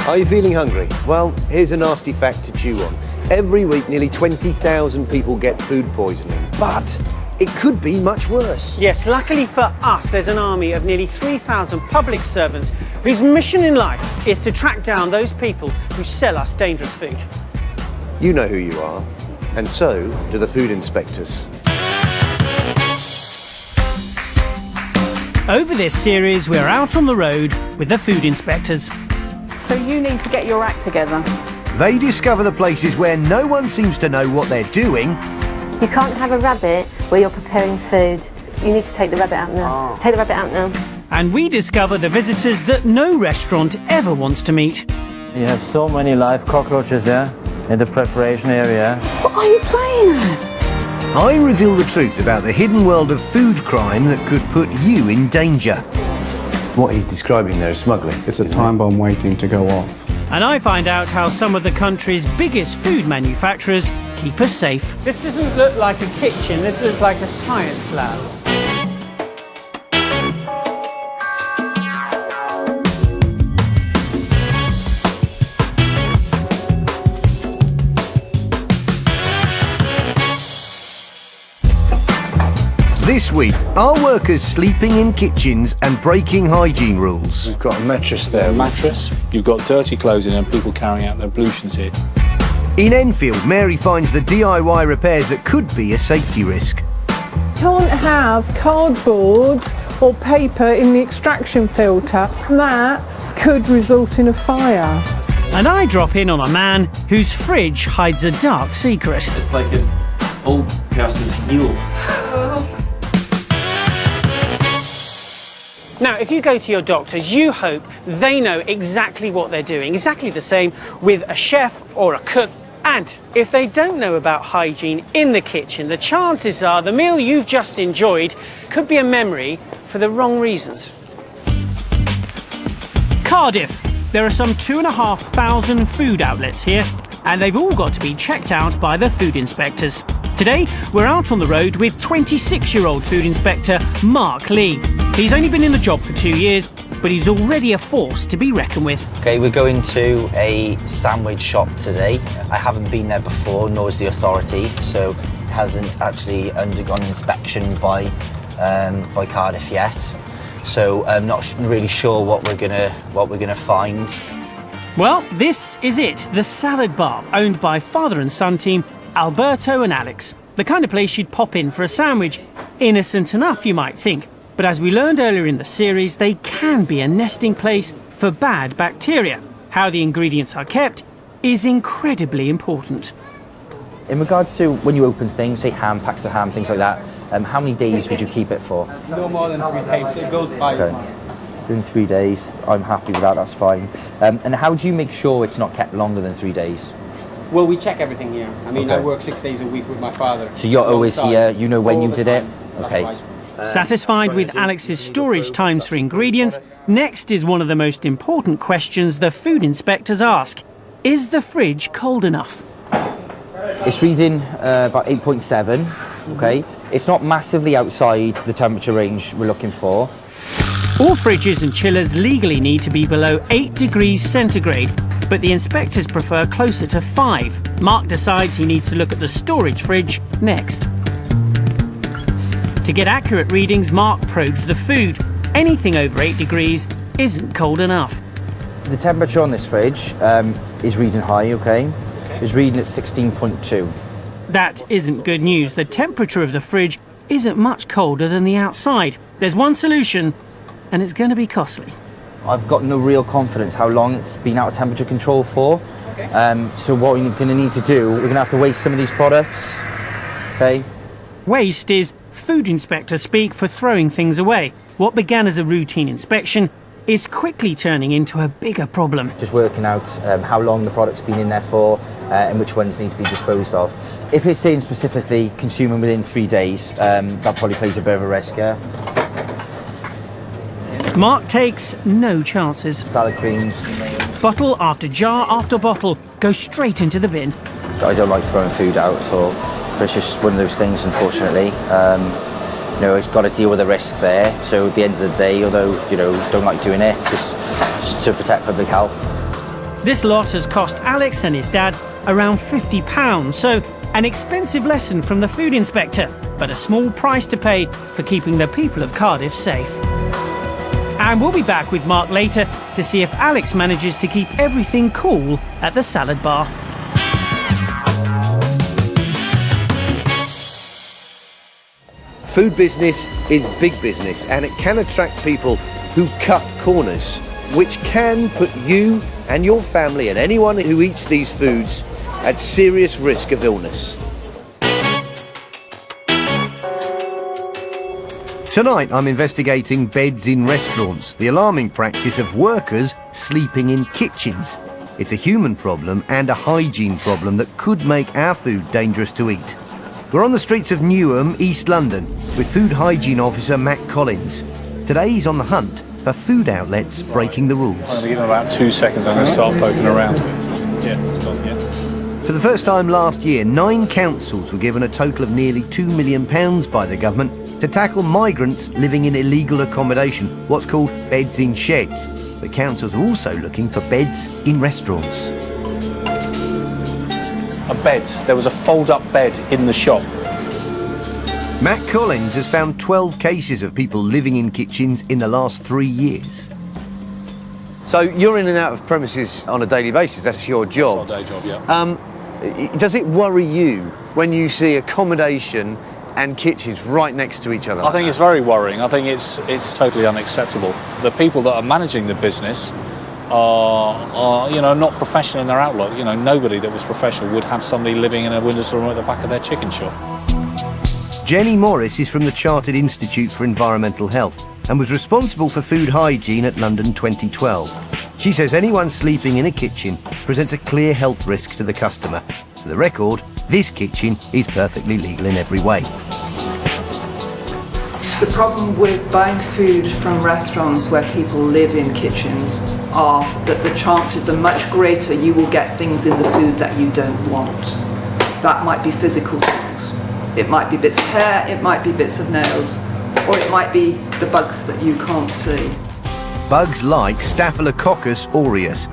Are you feeling hungry? Well, here's a nasty fact to chew on. Every week, nearly 20,000 people get food poisoning, but it could be much worse. Yes, luckily for us, there's an army of nearly 3,000 public servants whose mission in life is to track down those people who sell us dangerous food. You know who you are, and so do the food inspectors. Over this series, we're out on the road with the food inspectors. So you need to get your act together. They discover the places where no one seems to know what they're doing. You can't have a rabbit where you're preparing food. You need to take the rabbit out now. Take the rabbit out now. And we discover the visitors that no restaurant ever wants to meet. You have so many live cockroaches, yeah, in the preparation area. What are you playing at? I reveal the truth about the hidden world of food crime that could put you in danger. What he's describing there is smuggling. It's a time bomb waiting to go off. And I find out how some of the country's biggest food manufacturers keep us safe. This doesn't look like a kitchen, this looks like a science lab. This week, are workers sleeping in kitchens and breaking hygiene rules? We've got a mattress there. Mattress. You've got dirty clothes in and people carrying out their ablutions here. In Enfield, Mary finds the DIY repairs that could be a safety risk. Can't have cardboard or paper in the extraction filter. That could result in a fire. And I drop in on a man whose fridge hides a dark secret. It's like an old person's heel. Now, if you go to your doctors, you hope they know exactly what they're doing. Exactly the same with a chef or a cook. And if they don't know about hygiene in the kitchen, the chances are the meal you've just enjoyed could be a memory for the wrong reasons. Cardiff. There are some 2,500 food outlets here, and they've all got to be checked out by the food inspectors. Today, we're out on the road with 26-year-old food inspector Mark Lee. He's only been in the job for 2 years, but he's already a force to be reckoned with. Okay, we're going to a sandwich shop today. I haven't been there before, nor has the authority, so it hasn't actually undergone inspection by Cardiff yet. So I'm not really sure what we're gonna find. Well, this is it, the salad bar, owned by father and son team Alberto and Alex. The kind of place you'd pop in for a sandwich. Innocent enough, you might think. But as we learned earlier in the series, they can be a nesting place for bad bacteria. How the ingredients are kept is incredibly important. In regards to when you open things, say ham, packs of ham, things like that, how many days would you keep it for? No more than 3 days, so it goes by. Okay. In 3 days, I'm happy with that, that's fine. And how do you make sure it's not kept longer than 3 days? Well, we check everything here. I mean, Okay. I work 6 days a week with my father. So you're always here, you know when you did it? Okay. That's right. Satisfied with Alex's storage times for ingredients, next is one of the most important questions the food inspectors ask. Is the fridge cold enough? It's reading about 8.7, okay? It's not massively outside the temperature range we're looking for. All fridges and chillers legally need to be below 8 degrees centigrade, but the inspectors prefer closer to 5. Mark decides he needs to look at the storage fridge next. To get accurate readings, Mark probes the food. Anything over 8 degrees isn't cold enough. The temperature on this fridge is reading high, okay? It's reading at 16.2. That isn't good news. The temperature of the fridge isn't much colder than the outside. There's one solution, and it's going to be costly. I've got no real confidence how long it's been out of temperature control for. So what we're going to need to do, we're going to have to waste some of these products, okay? Waste is food inspector speak for throwing things away. What began as a routine inspection is quickly turning into a bigger problem. Just working out how long the product's been in there for and which ones need to be disposed of. If it's saying specifically consuming within 3 days, that probably plays a bit of a risk, yeah? Mark takes no chances. Salad creams. Bottle after jar after bottle goes straight into the bin. I don't like throwing food out at all, but it's just one of those things, unfortunately. You know, it's got to deal with the risk there. So at the end of the day, although, you know, don't like doing it, it's just to protect public health. This lot has cost Alex and his dad around £50, so an expensive lesson from the food inspector, but a small price to pay for keeping the people of Cardiff safe. And we'll be back with Mark later to see if Alex manages to keep everything cool at the salad bar. Food business is big business, and it can attract people who cut corners, which can put you and your family and anyone who eats these foods at serious risk of illness. Tonight I'm investigating beds in restaurants, the alarming practice of workers sleeping in kitchens. It's a human problem and a hygiene problem that could make our food dangerous to eat. We're on the streets of Newham, East London, with food hygiene officer Matt Collins. Today he's on the hunt for food outlets breaking the rules. I'm going to give them about 2 seconds, I'm going to start poking around. Yeah, it's gone, yeah. For the first time last year, 9 councils were given a total of nearly £2 million by the government to tackle migrants living in illegal accommodation, what's called beds in sheds. The councils are also looking for beds in restaurants. A bed. There was a fold-up bed in the shop. Matt Collins has found 12 cases of people living in kitchens in the last 3 years. So you're in and out of premises on a daily basis, that's your job. That's our day job, yeah. Does it worry you when you see accommodation and kitchens right next to each other? I think it's very worrying. I think it's totally unacceptable. The people that are managing the business are not professional in their outlook. Nobody that was professional would have somebody living in a windowsill room at the back of their chicken shop. Jenny Morris is from the Chartered Institute for Environmental Health and was responsible for food hygiene at London 2012. She says anyone sleeping in a kitchen presents a clear health risk to the customer. For the record, this kitchen is perfectly legal in every way. The problem with buying food from restaurants where people live in kitchens are that the chances are much greater you will get things in the food that you don't want. That might be physical things. It might be bits of hair, it might be bits of nails, or it might be the bugs that you can't see. Bugs like Staphylococcus aureus.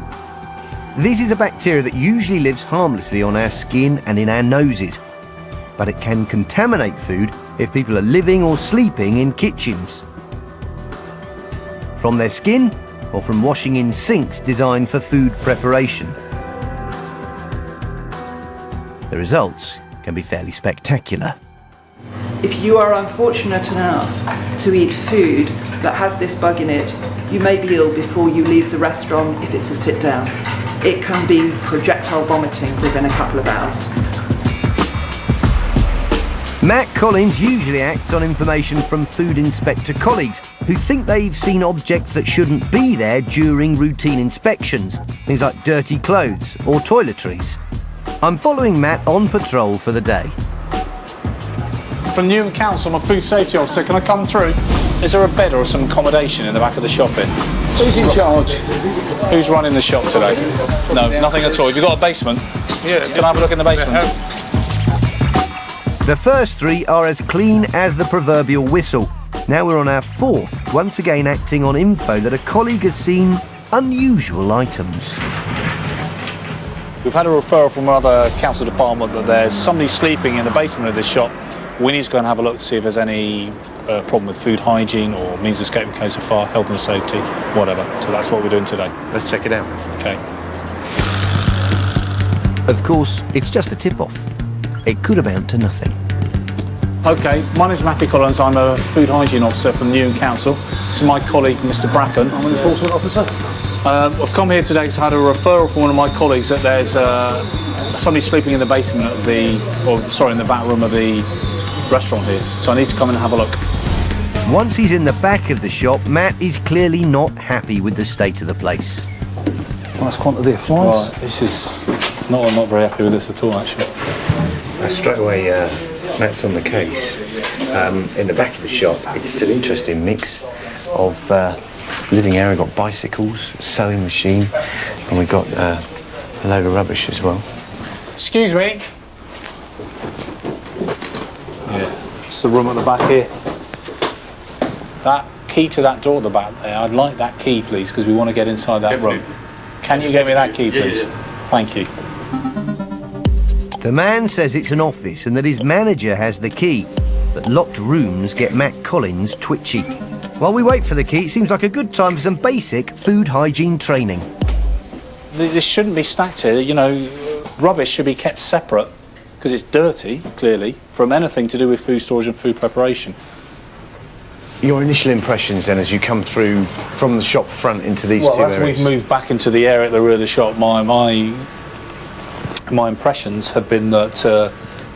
This is a bacteria that usually lives harmlessly on our skin and in our noses, but it can contaminate food if people are living or sleeping in kitchens. From their skin or from washing in sinks designed for food preparation. The results can be fairly spectacular. If you are unfortunate enough to eat food that has this bug in it, you may be ill before you leave the restaurant if it's a sit down. It can be projectile vomiting within a couple of hours. Matt Collins usually acts on information from food inspector colleagues who think they've seen objects that shouldn't be there during routine inspections, things like dirty clothes or toiletries. I'm following Matt on patrol for the day. From Newham Council, I'm a food safety officer. Can I come through? Is there a bed or some accommodation in the back of the shop here? Who's in charge? Who's running the shop today? No, nothing at all. Have you got a basement? Yeah. Can I have a look in the basement? The first 3 are as clean as the proverbial whistle. Now we're on our 4th, once again acting on info that a colleague has seen unusual items. We've had a referral from another council department that there's somebody sleeping in the basement of this shop. We need to go and have a look to see if there's any problem with food hygiene or means of escape in case of fire, health and safety, whatever. So that's what we're doing today. Let's check it out. Okay. Of course, it's just a tip-off. It could amount to nothing. Okay, my name's Matthew Collins. I'm a food hygiene officer from Newham Council. This is my colleague, Mr. Bracken. I'm an enforcement officer. I've come here today because I had a referral from one of my colleagues that there's somebody sleeping in the basement of in the back room of the restaurant here. So I need to come and have a look. Once he's in the back of the shop, Matt is clearly not happy with the state of the place. Nice quantity of flies. Right, this is I'm not very happy with this at all, actually. Straight away, Matt's on the case. In the back of the shop, it's an interesting mix of living area. We've got bicycles, a sewing machine, and we've got a load of rubbish as well. Excuse me. Yeah, it's the room at the back here. That key to that door at the back there, I'd like that key, please, because we want to get inside that room. Can you get me that key, please? Thank you. The man says it's an office and that his manager has the key, but locked rooms get Matt Collins twitchy. While we wait for the key, it seems like a good time for some basic food hygiene training. This shouldn't be stacked here, you know, rubbish should be kept separate, because it's dirty, clearly, from anything to do with food storage and food preparation. Your initial impressions then as you come through from the shop front into these two areas? As we've moved back into the area at the rear of the shop, my impressions have been that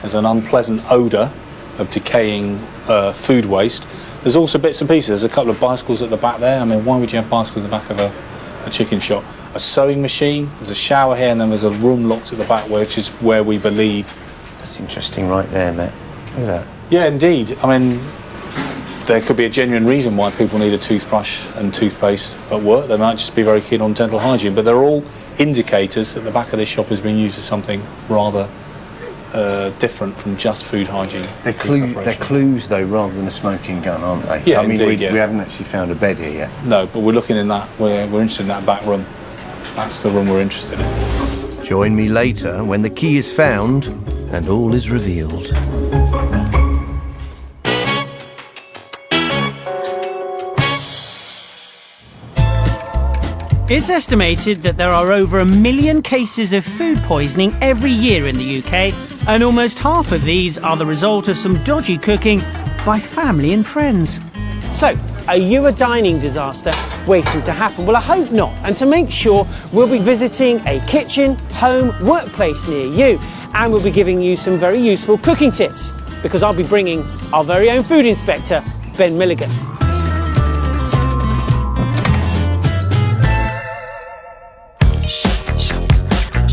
there's an unpleasant odour of decaying food waste. There's also bits and pieces. There's a couple of bicycles at the back there. I mean, why would you have bicycles at the back of a chicken shop? A sewing machine, there's a shower here, and then there's a room locked at the back, which is where we believe... That's interesting right there, Matt. Look at that. Yeah, indeed. I mean, there could be a genuine reason why people need a toothbrush and toothpaste at work. They might just be very keen on dental hygiene, but they're all indicators that the back of this shop has been used for something rather different from just food hygiene. They're clues, though, rather than a smoking gun, aren't they? Yeah, I mean, indeed, we haven't actually found a bed here yet. No, but we're looking in that. We're interested in that back room. That's the room we're interested in. Join me later when the key is found and all is revealed. It's estimated that there are over 1 million cases of food poisoning every year in the UK, and almost half of these are the result of some dodgy cooking by family and friends. So, are you a dining disaster waiting to happen? Well, I hope not. And to make sure, we'll be visiting a kitchen, home, workplace near you, and we'll be giving you some very useful cooking tips, because I'll be bringing our very own food inspector, Ben Milligan.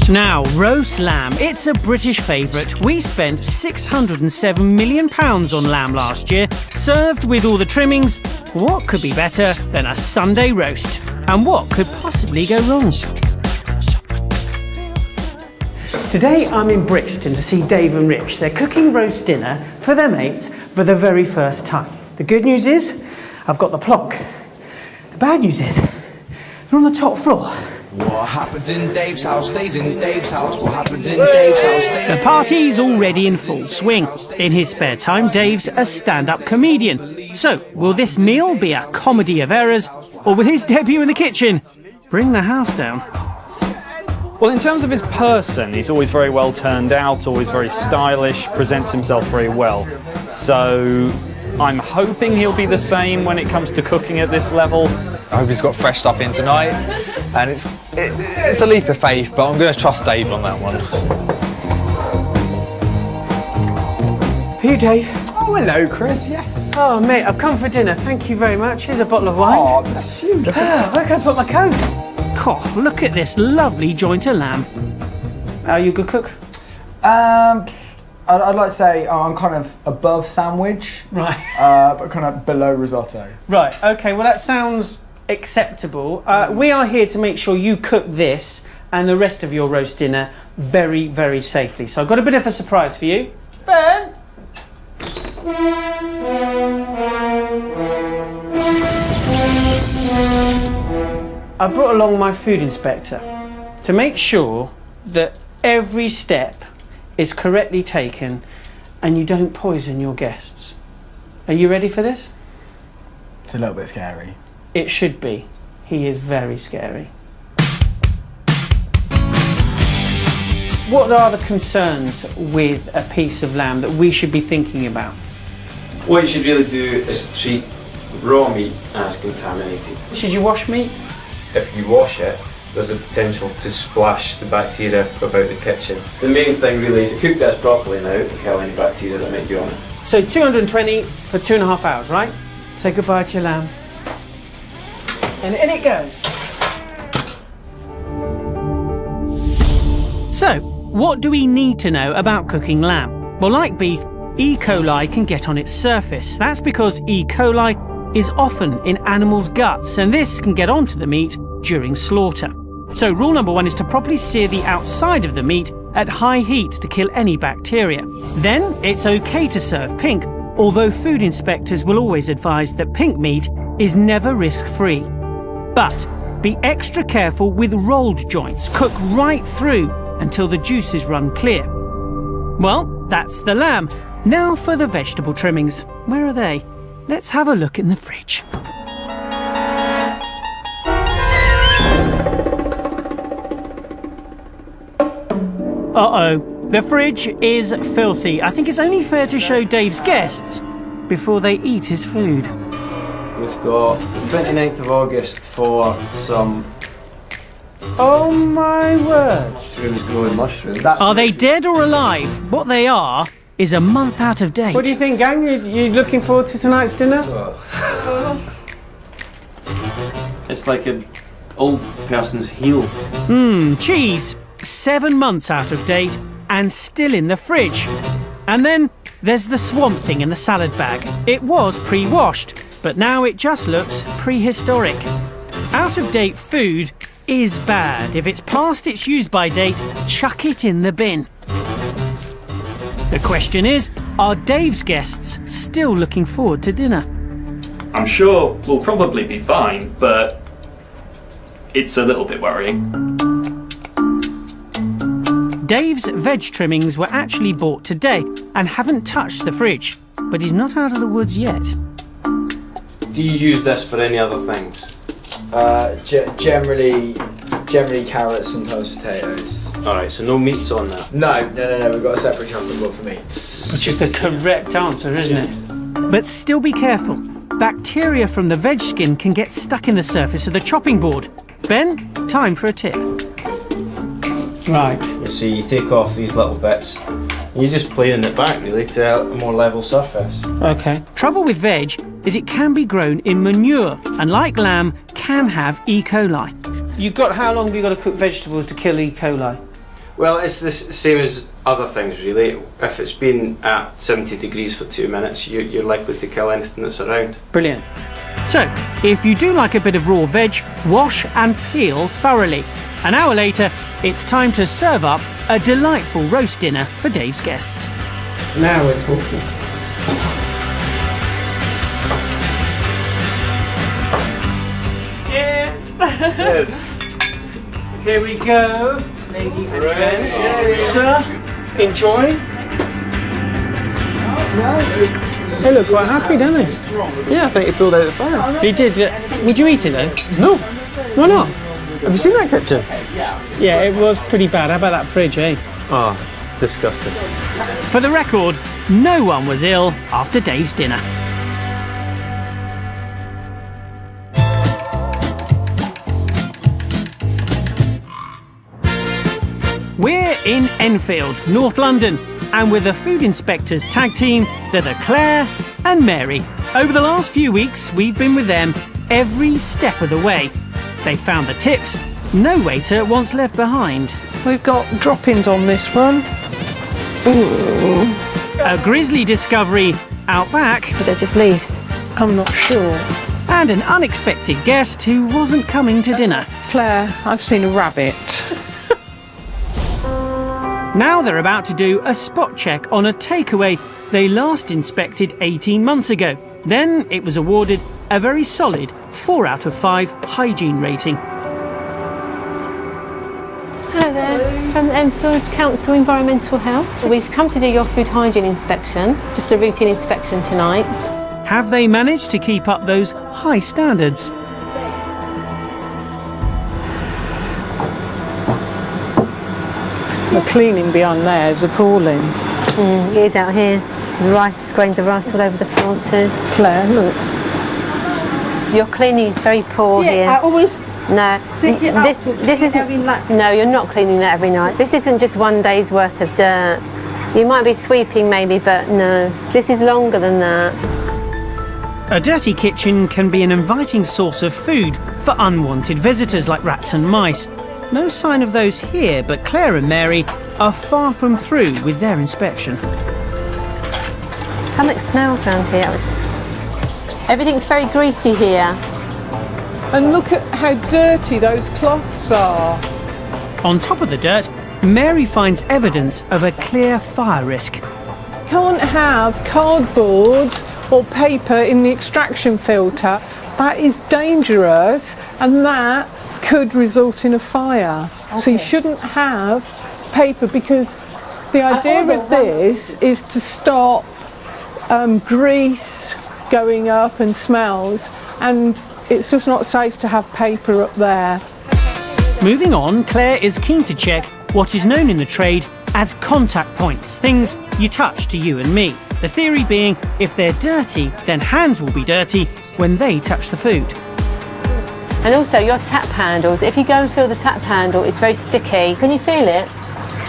Now, roast lamb, it's a British favourite. We spent £607 million on lamb last year, served with all the trimmings. What could be better than a Sunday roast? And what could possibly go wrong? Today I'm in Brixton to see Dave and Rich. They're cooking roast dinner for their mates for the very first time. The good news is, I've got the plonk. The bad news is, they're on the top floor. What happens in Dave's house stays in Dave's house. What happens in Dave's house stays. The party's already in full swing. In his spare time, Dave's a stand-up comedian. So, will this meal be a comedy of errors, or will his debut in the kitchen bring the house down? Well, in terms of his person, he's always very well turned out, always very stylish, presents himself very well. So, I'm hoping he'll be the same when it comes to cooking at this level. I hope he's got fresh stuff in tonight, and it's a leap of faith, but I'm going to trust Dave on that one. Are you Dave? Oh, hello, Chris, yes. Oh, mate, I've come for dinner. Thank you very much. Here's a bottle of wine. Oh, bless you. Where can I put my coat? Oh, look at this lovely joint of lamb. Are you a good cook? I'd like to say I'm kind of above sandwich, right? But kind of below risotto. Right. Okay. Well, that sounds acceptable. We are here to make sure you cook this and the rest of your roast dinner very, very safely. So I've got a bit of a surprise for you, Ben. I brought along my food inspector to make sure that every step is correctly taken and you don't poison your guests. Are you ready for this? It's a little bit scary. It should be. He is very scary. What are the concerns with a piece of lamb that we should be thinking about? What you should really do is treat raw meat as contaminated. Should you wash meat? If you wash it, there's a potential to splash the bacteria about the kitchen. The main thing really is to cook this properly now to kill any bacteria that might be on it. So 220 for 2.5 hours, right? Say goodbye to your lamb. And in it goes. So, what do we need to know about cooking lamb? Well, like beef, E. coli can get on its surface. That's because E. coli is often in animals' guts, and this can get onto the meat during slaughter. So rule number 1 is to properly sear the outside of the meat at high heat to kill any bacteria. Then it's okay to serve pink, although food inspectors will always advise that pink meat is never risk-free. But be extra careful with rolled joints. Cook right through until the juices run clear. Well, that's the lamb. Now for the vegetable trimmings. Where are they? Let's have a look in the fridge. Uh-oh, the fridge is filthy. I think it's only fair to show Dave's guests before they eat his food. We've got the 29th of August for some Oh my word. mushrooms growing mushrooms. Are they dead or alive? What they are is a month out of date. What do you think, gang? You looking forward to tonight's dinner? It's like an old person's heel. Cheese. 7 months out of date and still in the fridge. And then there's the swamp thing in the salad bag. It was pre-washed, but now it just looks prehistoric. Out of date food is bad. If it's past its use-by date, chuck it in the bin. The question is, are Dave's guests still looking forward to dinner? I'm sure we'll probably be fine, but it's a little bit worrying. Dave's veg trimmings were actually bought today and haven't touched the fridge, but he's not out of the woods yet. Do you use this for any other things? Generally carrots, sometimes potatoes. Alright, so no meats on that? No, we've got a separate chopping board for meats. Which is the correct answer, isn't it? But still be careful. Bacteria from the veg skin can get stuck in the surface of the chopping board. Ben, time for a tip. Right. You see, you take off these little bits, and you just plane it back really to a more level surface. Okay. Trouble with veg is it can be grown in manure, and like lamb, can have E. coli. How long have you got to cook vegetables to kill E. coli? Well, it's the same as other things really. If it's been at 70 degrees for 2 minutes, you're likely to kill anything that's around. Brilliant. So, if you do like a bit of raw veg, wash and peel thoroughly. An hour later, it's time to serve up a delightful roast dinner for Dave's guests. Now we're talking. Yes. Here we go, ladies and gents. Sir, enjoy. They look quite happy, don't they? Yeah, I think he pulled out the fire. He did. Would you eat it though? No. Why not? Have you seen that kitchen? Yeah, it was pretty bad. How about that fridge, eh? Oh, disgusting. For the record, no one was ill after Dave's dinner. We're in Enfield, North London, and with the food inspectors tag team, they're the Claire and Mary. Over the last few weeks, we've been with them every step of the way. They found the tips no waiter wants left behind. We've got drop-ins on this one. A grisly discovery out back. Is that just leaves? I'm not sure. And an unexpected guest who wasn't coming to dinner. Claire, I've seen a rabbit. Now they're about to do a spot check on a takeaway they last inspected 18 months ago. Then it was awarded a very solid 4 out of 5 hygiene rating. Hello there, from the Enfield Council Environmental Health. We've come to do your food hygiene inspection, just a routine inspection tonight. Have they managed to keep up those high standards? The cleaning behind there is appalling. It is out here. Rice, grains of rice all over the floor too. Claire, look. Your cleaning is very poor here. I always No, this isn't. every night. No, you're not cleaning that every night. This isn't just one day's worth of dirt. You might be sweeping maybe, but no, this is longer than that. A dirty kitchen can be an inviting source of food for unwanted visitors like rats and mice. No sign of those here, but Claire and Mary are far from through with their inspection. Something smells around here. Everything's very greasy here. And look at how dirty those cloths are. On top of the dirt, Mary finds evidence of a clear fire risk. Can't have cardboard or paper in the extraction filter. That is dangerous, and that could result in a fire. So you shouldn't have paper, because the idea of this is to stop grease going up and smells, and it's just not safe to have paper up there. Moving on, Claire is keen to check what is known in the trade as contact points, things you touch to you and me. The theory being, if they're dirty, then hands will be dirty when they touch the food. And also your tap handles, if you go and feel the tap handle, it's very sticky. Can you feel it?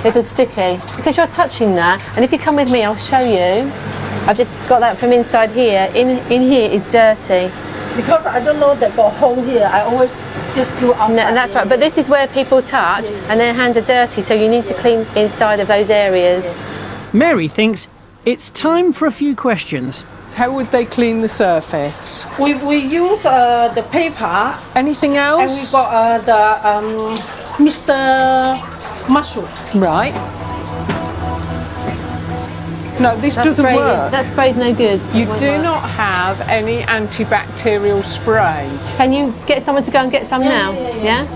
It's all sticky. Because you're touching that, and if you come with me, I'll show you. I've just got that from inside here. In here is dirty. Because I don't know they've got a hole here, I always just do outside. No, that's right, but this is where people touch and their hands are dirty, so you need to clean inside of those areas. Mary thinks it's time for a few questions. How would they clean the surface? We use the paper. Anything else? And we got the Mr. Mushroom. Right. No, this doesn't spray, work. That spray's no good. You do not have any antibacterial spray. Can you get someone to go and get some now? Yeah?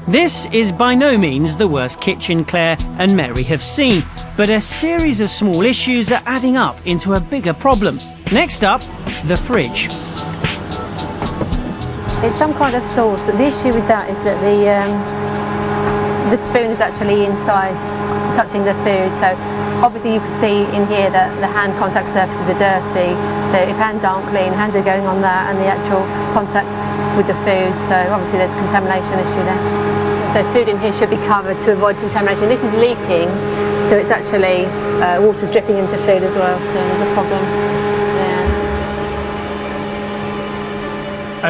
This is by no means the worst kitchen Claire and Mary have seen, but a series of small issues are adding up into a bigger problem. Next up, the fridge. It's some kind of sauce, but the issue with that is that the spoon is actually inside, touching the food. So obviously you can see in here that the hand contact surfaces are dirty. So if hands aren't clean, hands are going on that and the actual contact with the food. So obviously there's a contamination issue there. So food in here should be covered to avoid contamination. This is leaking, so it's actually water's dripping into food as well. So there's a problem there.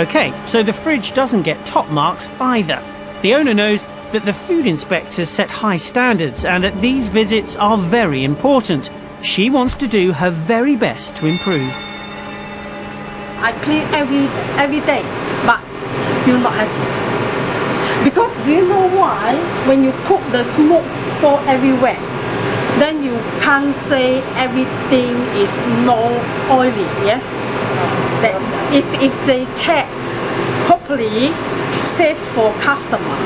Okay, so the fridge doesn't get top marks either. The owner knows that the food inspectors set high standards and that these visits are very important. She wants to do her very best to improve. I clean every day, but still not happy. Because do you know why? When you cook, the smoke fall everywhere. Then you can't say everything is not oily, yeah? That if they check properly, safe for customer.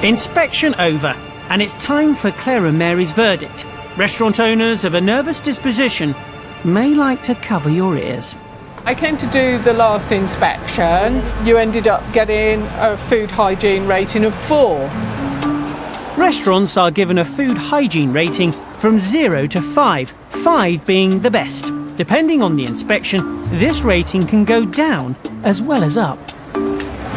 Inspection over, and it's time for Claire and Mary's verdict. Restaurant owners of a nervous disposition may like to cover your ears. I came to do the last inspection. You ended up getting a food hygiene rating of 4. Restaurants are given a food hygiene rating from 0 to 5, 5 being the best. Depending on the inspection, this rating can go down as well as up.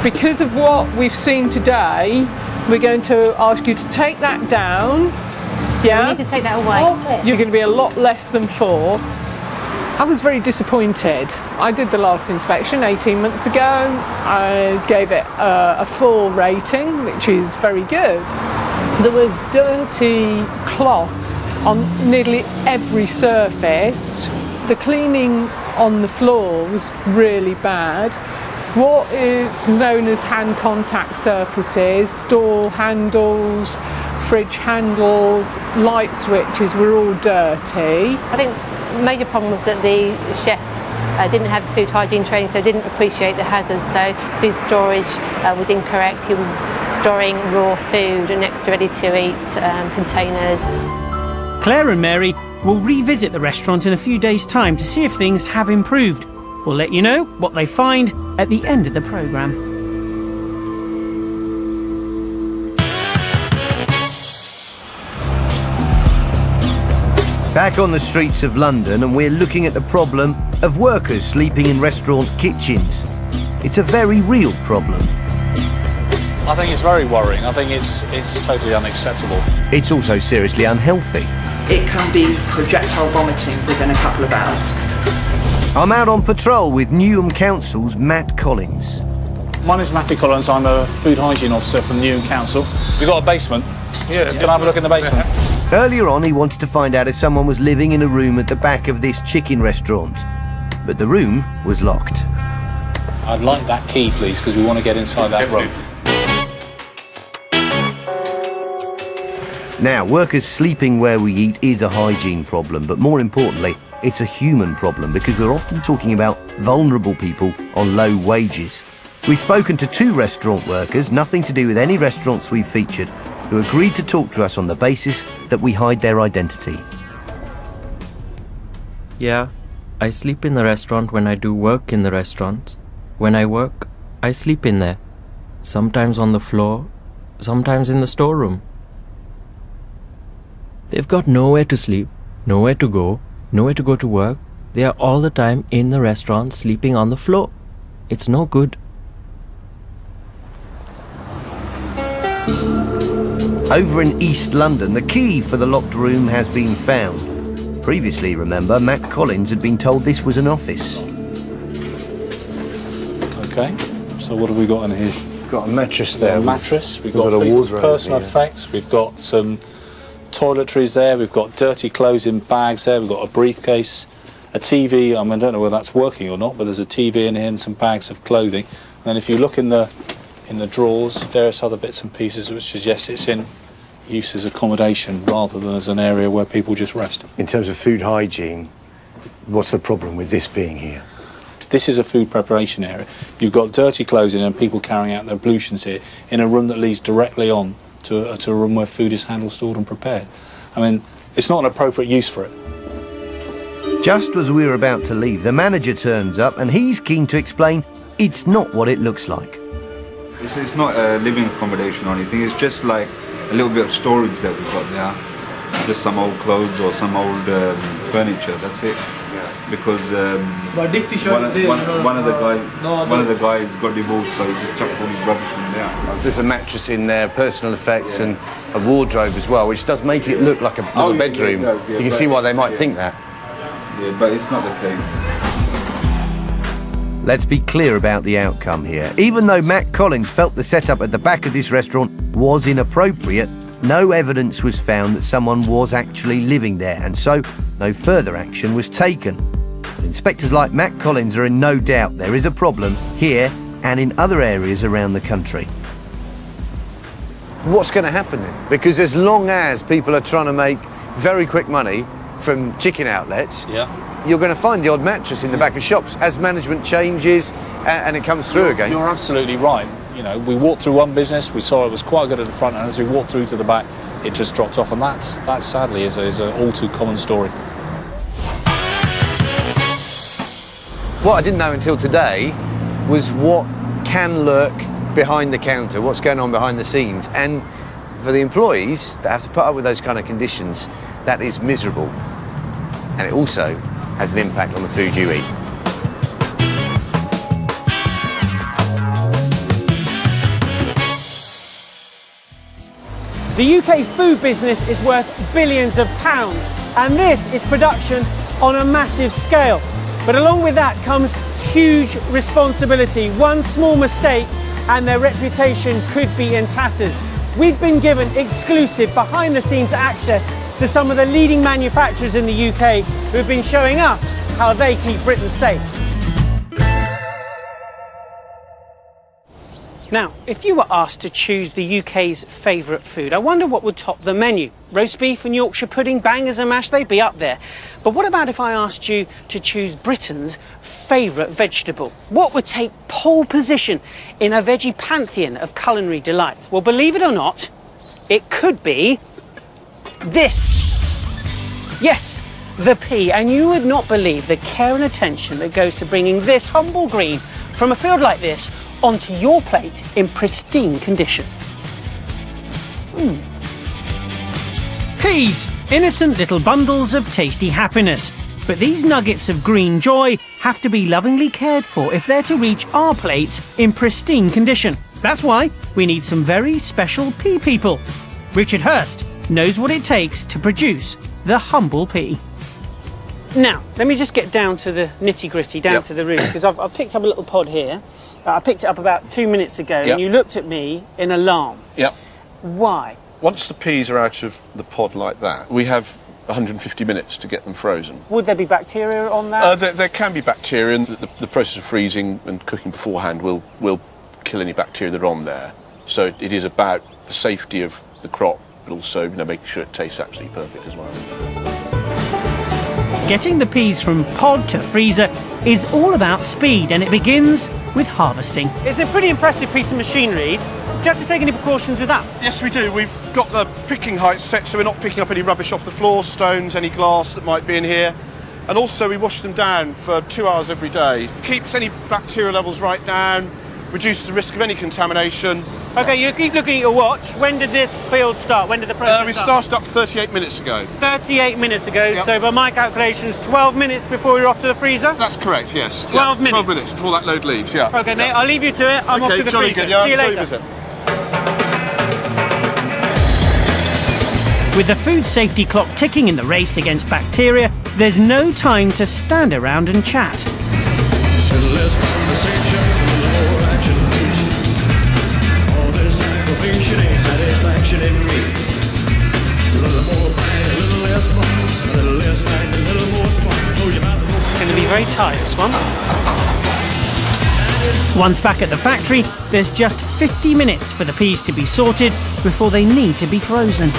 Because of what we've seen today, we're going to ask you to take that down. Yeah? We need to take that away. Okay. You're going to be a lot less than 4. I was very disappointed. I did the last inspection 18 months ago. I gave it a 4 rating, which is very good. There was dirty cloths on nearly every surface. The cleaning on the floor was really bad. What is known as hand contact surfaces, door handles, fridge handles, light switches were all dirty. I think the major problem was that the chef didn't have food hygiene training, so didn't appreciate the hazards. So food storage was incorrect. He was storing raw food next to ready-to-eat containers. Claire and Mary will revisit the restaurant in a few days' time to see if things have improved. We'll let you know what they find at the end of the programme. Back on the streets of London, and we're looking at the problem of workers sleeping in restaurant kitchens. It's a very real problem. I think it's very worrying. I think it's totally unacceptable. It's also seriously unhealthy. It can be projectile vomiting within a couple of hours. I'm out on patrol with Newham Council's Matt Collins. My name's Matthew Collins. I'm a food hygiene officer from Newham Council. We've got a basement. Yeah, can I have a look in the basement? Earlier on, he wanted to find out if someone was living in a room at the back of this chicken restaurant, but the room was locked. I'd like that key, please, because we want to get inside that room. Now, workers sleeping where we eat is a hygiene problem, but more importantly, it's a human problem because we're often talking about vulnerable people on low wages. We've spoken to 2 restaurant workers, nothing to do with any restaurants we've featured, who agreed to talk to us on the basis that we hide their identity. Yeah, I sleep in the restaurant when I do work in the restaurant. When I work, I sleep in there. Sometimes on the floor, sometimes in the storeroom. They've got nowhere to sleep, nowhere to go to work. They are all the time in the restaurant sleeping on the floor. It's no good. Over in East London, the key for the locked room has been found. Previously, remember, Matt Collins had been told this was an office. Okay, so what have we got in here? Got a mattress there. A mattress, we've got got a people's wardrobe personal here. effects, we've got some toiletries there, we've got dirty clothes in bags there, we've got a briefcase, a TV. I don't know whether that's working or not, but there's a TV in here and some bags of clothing. And then if you look in the drawers, various other bits and pieces which suggest it's in use as accommodation rather than as an area where people just rest. In terms of food hygiene, what's the problem with this being here? This is a food preparation area. You've got dirty clothes in and people carrying out their ablutions here in a room that leads directly on to a room where food is handled, stored and prepared. I mean, it's not an appropriate use for it. Just as we were about to leave, the manager turns up and he's keen to explain it's not what it looks like. It's not a living accommodation or anything, it's just like a little bit of storage that we've got there. Just some old clothes or some old furniture, that's it. Because one of the guys got divorced, so he just chucked all his rubbish in there. There's a mattress in there, personal effects and a wardrobe as well, which does make it look like a little bedroom. Yeah, you can see why they might think that. Yeah, but it's not the case. Let's be clear about the outcome here. Even though Matt Collins felt the setup at the back of this restaurant was inappropriate, no evidence was found that someone was actually living there, and so no further action was taken. But inspectors like Matt Collins are in no doubt there is a problem here and in other areas around the country. What's going to happen then? Because as long as people are trying to make very quick money from chicken outlets, you're going to find the odd mattress in the back of shops as management changes and it comes through again. You're absolutely right. You know, we walked through one business, we saw it was quite good at the front, and as we walked through to the back, it just dropped off, and that sadly is an all too common story. What I didn't know until today was what can lurk behind the counter, what's going on behind the scenes, and for the employees that have to put up with those kind of conditions, that is miserable, and it also has an impact on the food you eat. The UK food business is worth billions of pounds, and this is production on a massive scale. But along with that comes huge responsibility. One small mistake and their reputation could be in tatters. We've been given exclusive behind-the-scenes access to some of the leading manufacturers in the UK who've been showing us how they keep Britain safe. Now, if you were asked to choose the UK's favourite food, I wonder what would top the menu. Roast beef and Yorkshire pudding, bangers and mash, they'd be up there. But what about if I asked you to choose Britain's favourite vegetable? What would take pole position in a veggie pantheon of culinary delights? Well, believe it or not, it could be this. Yes, the pea. And you would not believe the care and attention that goes to bringing this humble green from a field like this onto your plate in pristine condition. Peas, innocent little bundles of tasty happiness. But these nuggets of green joy have to be lovingly cared for if they're to reach our plates in pristine condition. That's why we need some very special pea people. Richard Hurst knows what it takes to produce the humble pea. Now, let me just get down to the nitty-gritty, down to the roots, because I've picked up a little pod here. I picked it up about 2 minutes ago, and you looked at me in alarm. Yep. Why? Once the peas are out of the pod like that, we have 150 minutes to get them frozen. Would there be bacteria on that? There can be bacteria, and the process of freezing and cooking beforehand will kill any bacteria that are on there. So it is about the safety of the crop, but also making sure it tastes absolutely perfect as well. Getting the peas from pod to freezer is all about speed, and it begins with harvesting. It's a pretty impressive piece of machinery. Do you have to take any precautions with that? Yes, we do. We've got the picking height set so we're not picking up any rubbish off the floor, stones, any glass that might be in here. And also we wash them down for 2 hours every day. Keeps any bacterial levels right down, reduces the risk of any contamination. OK, you keep looking at your watch. When did this build start? When did the process we start? started up 38 minutes ago. 38 minutes ago, Yep. so by my calculations, 12 minutes before you're off to the freezer? That's correct, yes. 12 minutes? 12 minutes before that load leaves, yeah. OK, mate, I'll leave you to it. I'm off to the jolly freezer. good, yeah. See you Enjoy later. your visit. With the food safety clock ticking in the race against bacteria, there's no time to stand around and chat. It's going to be very tight, this one. Once back at the factory, there's just 50 minutes for the peas to be sorted before they need to be frozen.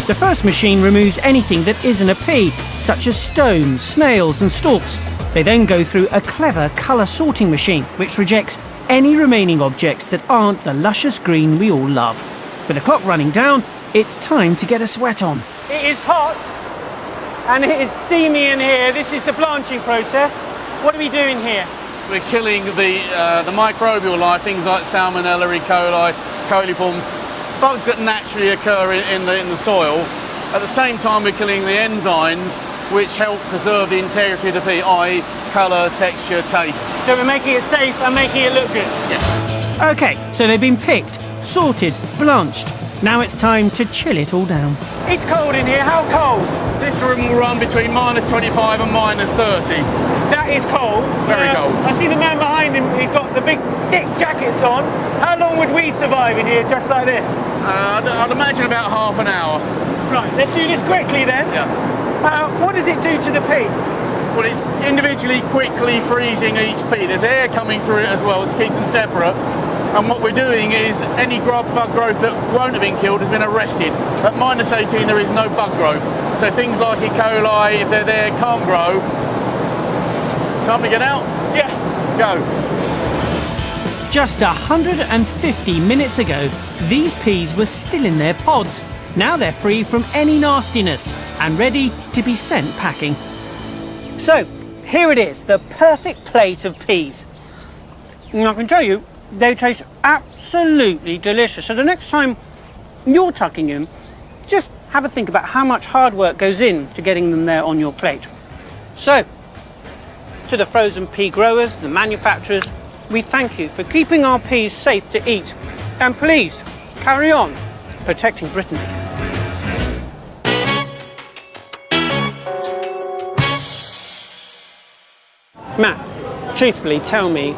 The first machine removes anything that isn't a pea, such as stones, snails and stalks. They then go through a clever colour sorting machine, which rejects any remaining objects that aren't the luscious green we all love. With the clock running down, it's time to get a sweat on. It is hot and it is steamy in here. This is the blanching process. What are we doing here? We're killing the microbial life, things like Salmonella, E. coli, coliforms, bugs that naturally occur in the soil. At the same time, we're killing the enzymes which help preserve the integrity of the pea, i.e. colour, texture, taste. So we're making it safe and making it look good? Yes. OK, so they've been picked, sorted, blanched. Now it's time to chill it all down. It's cold in here. How cold? This room will run between -25 and -30. That is cold. Very cold. I see the man behind him, he's got the big thick jackets on. How long would we survive in here just like this? I'd imagine about half an hour. Right, let's do this quickly then. Yeah. What does it do to the pea? Well, it's individually quickly freezing each pea. There's air coming through it as well, which keeps them separate. And what we're doing is any bug growth that won't have been killed has been arrested. At -18 there is no bug growth. So things like E. coli, if they're there, can't grow. Time to get out? Yeah. Let's go. Just 150 minutes ago, these peas were still in their pods. Now they're free from any nastiness and ready to be sent packing. So, here it is, the perfect plate of peas. And I can tell you, they taste absolutely delicious. So the next time you're tucking in, just have a think about how much hard work goes into getting them there on your plate. So, to the frozen pea growers, the manufacturers, we thank you for keeping our peas safe to eat. And please, carry on protecting Britain. Matt, truthfully, tell me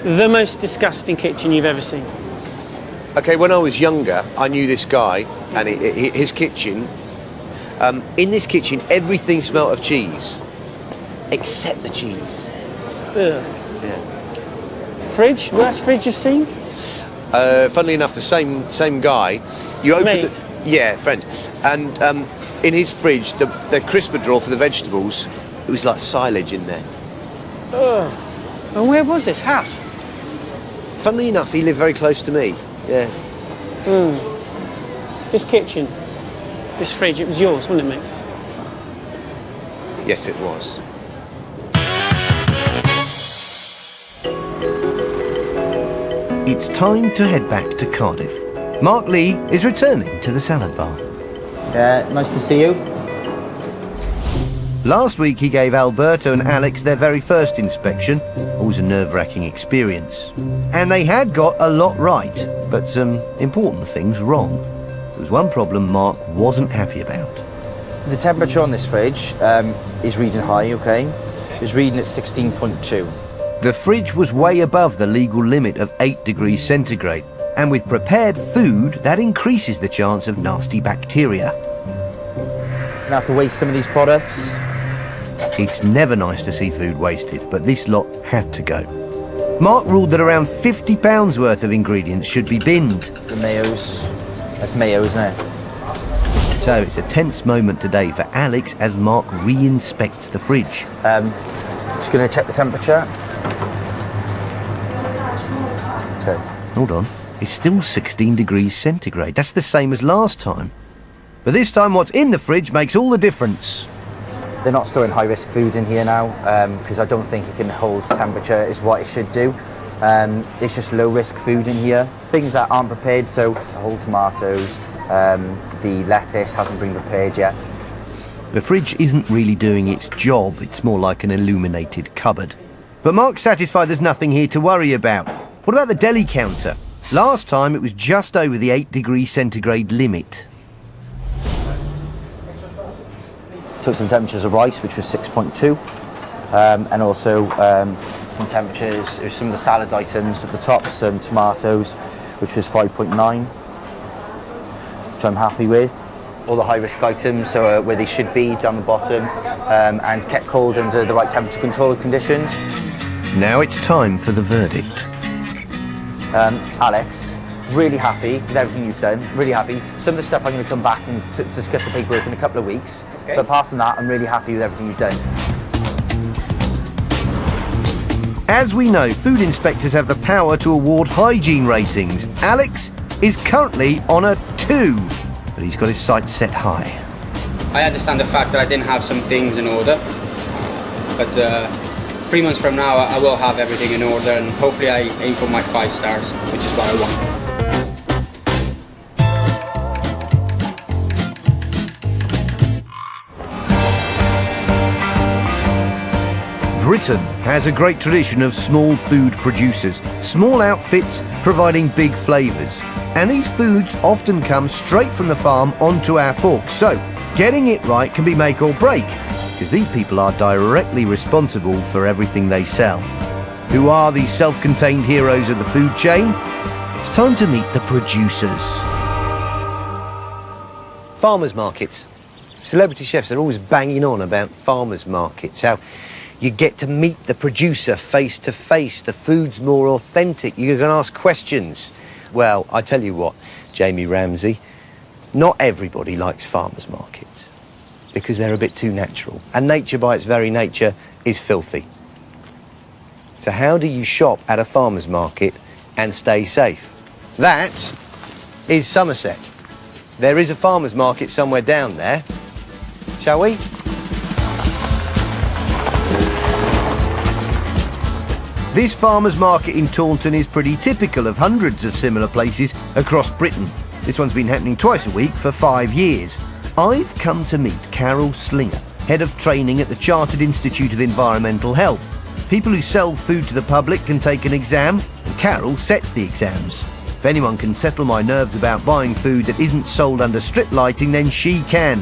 the most disgusting kitchen you've ever seen. OK, when I was younger, I knew this guy and his kitchen. In this kitchen, everything smelt of cheese, except the cheese. Ugh. Yeah. Fridge? Worst fridge you've seen? Funnily enough, the same guy. You open Mate. Yeah, friend. And in his fridge, the crisper drawer for the vegetables, it was like silage in there. Ugh. And where was this house? Funnily enough, he lived very close to me. Yeah. This kitchen, this fridge, it was yours, wasn't it, mate? Yes, it was. It's time to head back to Cardiff. Mark Lee is returning to the salad bar. Yeah, nice to see you. Last week he gave Alberto and Alex their very first inspection. Always a nerve-wracking experience. And they had got a lot right, but some important things wrong. There was one problem Mark wasn't happy about. The temperature on this fridge is reading high, okay? It's reading at 16.2. The fridge was way above the legal limit of 8 degrees centigrade, and with prepared food, that increases the chance of nasty bacteria. Gonna have to waste some of these products. It's never nice to see food wasted, but this lot had to go. Mark ruled that around £50 worth of ingredients should be binned. The mayos. That's mayo, isn't it? So it's a tense moment today for Alex as Mark re-inspects the fridge. Just gonna check the temperature. Okay. Hold on. It's still 16 degrees centigrade. That's the same as last time. But this time what's in the fridge makes all the difference. They're not storing high-risk food in here now because I don't think it can hold temperature is what it should do. It's just low-risk food in here. Things that aren't prepared, so the whole tomatoes, the lettuce hasn't been prepared yet. The fridge isn't really doing its job. It's more like an illuminated cupboard. But Mark's satisfied there's nothing here to worry about. What about the deli counter? Last time it was just over the 8 degrees centigrade limit. Took some temperatures of rice, which was 6.2, and also some temperatures of some of the salad items at the top, some tomatoes, which was 5.9, which I'm happy with. All the high-risk items are where they should be, down the bottom, and kept cold under the right temperature control conditions. Now it's time for the verdict. Alex, really happy with everything you've done, really happy. Some of the stuff I'm going to come back and discuss the paperwork in a couple of weeks, but apart from that, I'm really happy with everything you've done. As we know, food inspectors have the power to award hygiene ratings. Alex is currently on a 2, but he's got his sights set high. I understand the fact that I didn't have some things in order, but 3 months from now I will have everything in order, and hopefully I aim for my 5 stars, which is what I want. Britain has a great tradition of small food producers, small outfits providing big flavours. And these foods often come straight from the farm onto our forks. So, getting it right can be make or break, because these people are directly responsible for everything they sell. Who are these self-contained heroes of the food chain? It's time to meet the producers. Farmers markets. Celebrity chefs are always banging on about farmers markets, how you get to meet the producer face to face, the food's more authentic, you can ask questions. Well, I tell you what, Jamie Ramsey, not everybody likes farmers markets because they're a bit too natural, and nature by its very nature is filthy. So how do you shop at a farmers market and stay safe? That is Somerset. There is a farmers market somewhere down there. Shall we? This farmers market in Taunton is pretty typical of hundreds of similar places across Britain. This one's been happening twice a week for 5 years. I've come to meet Carol Slinger, Head of Training at the Chartered Institute of Environmental Health. People who sell food to the public can take an exam, and Carol sets the exams. If anyone can settle my nerves about buying food that isn't sold under strip lighting, then she can.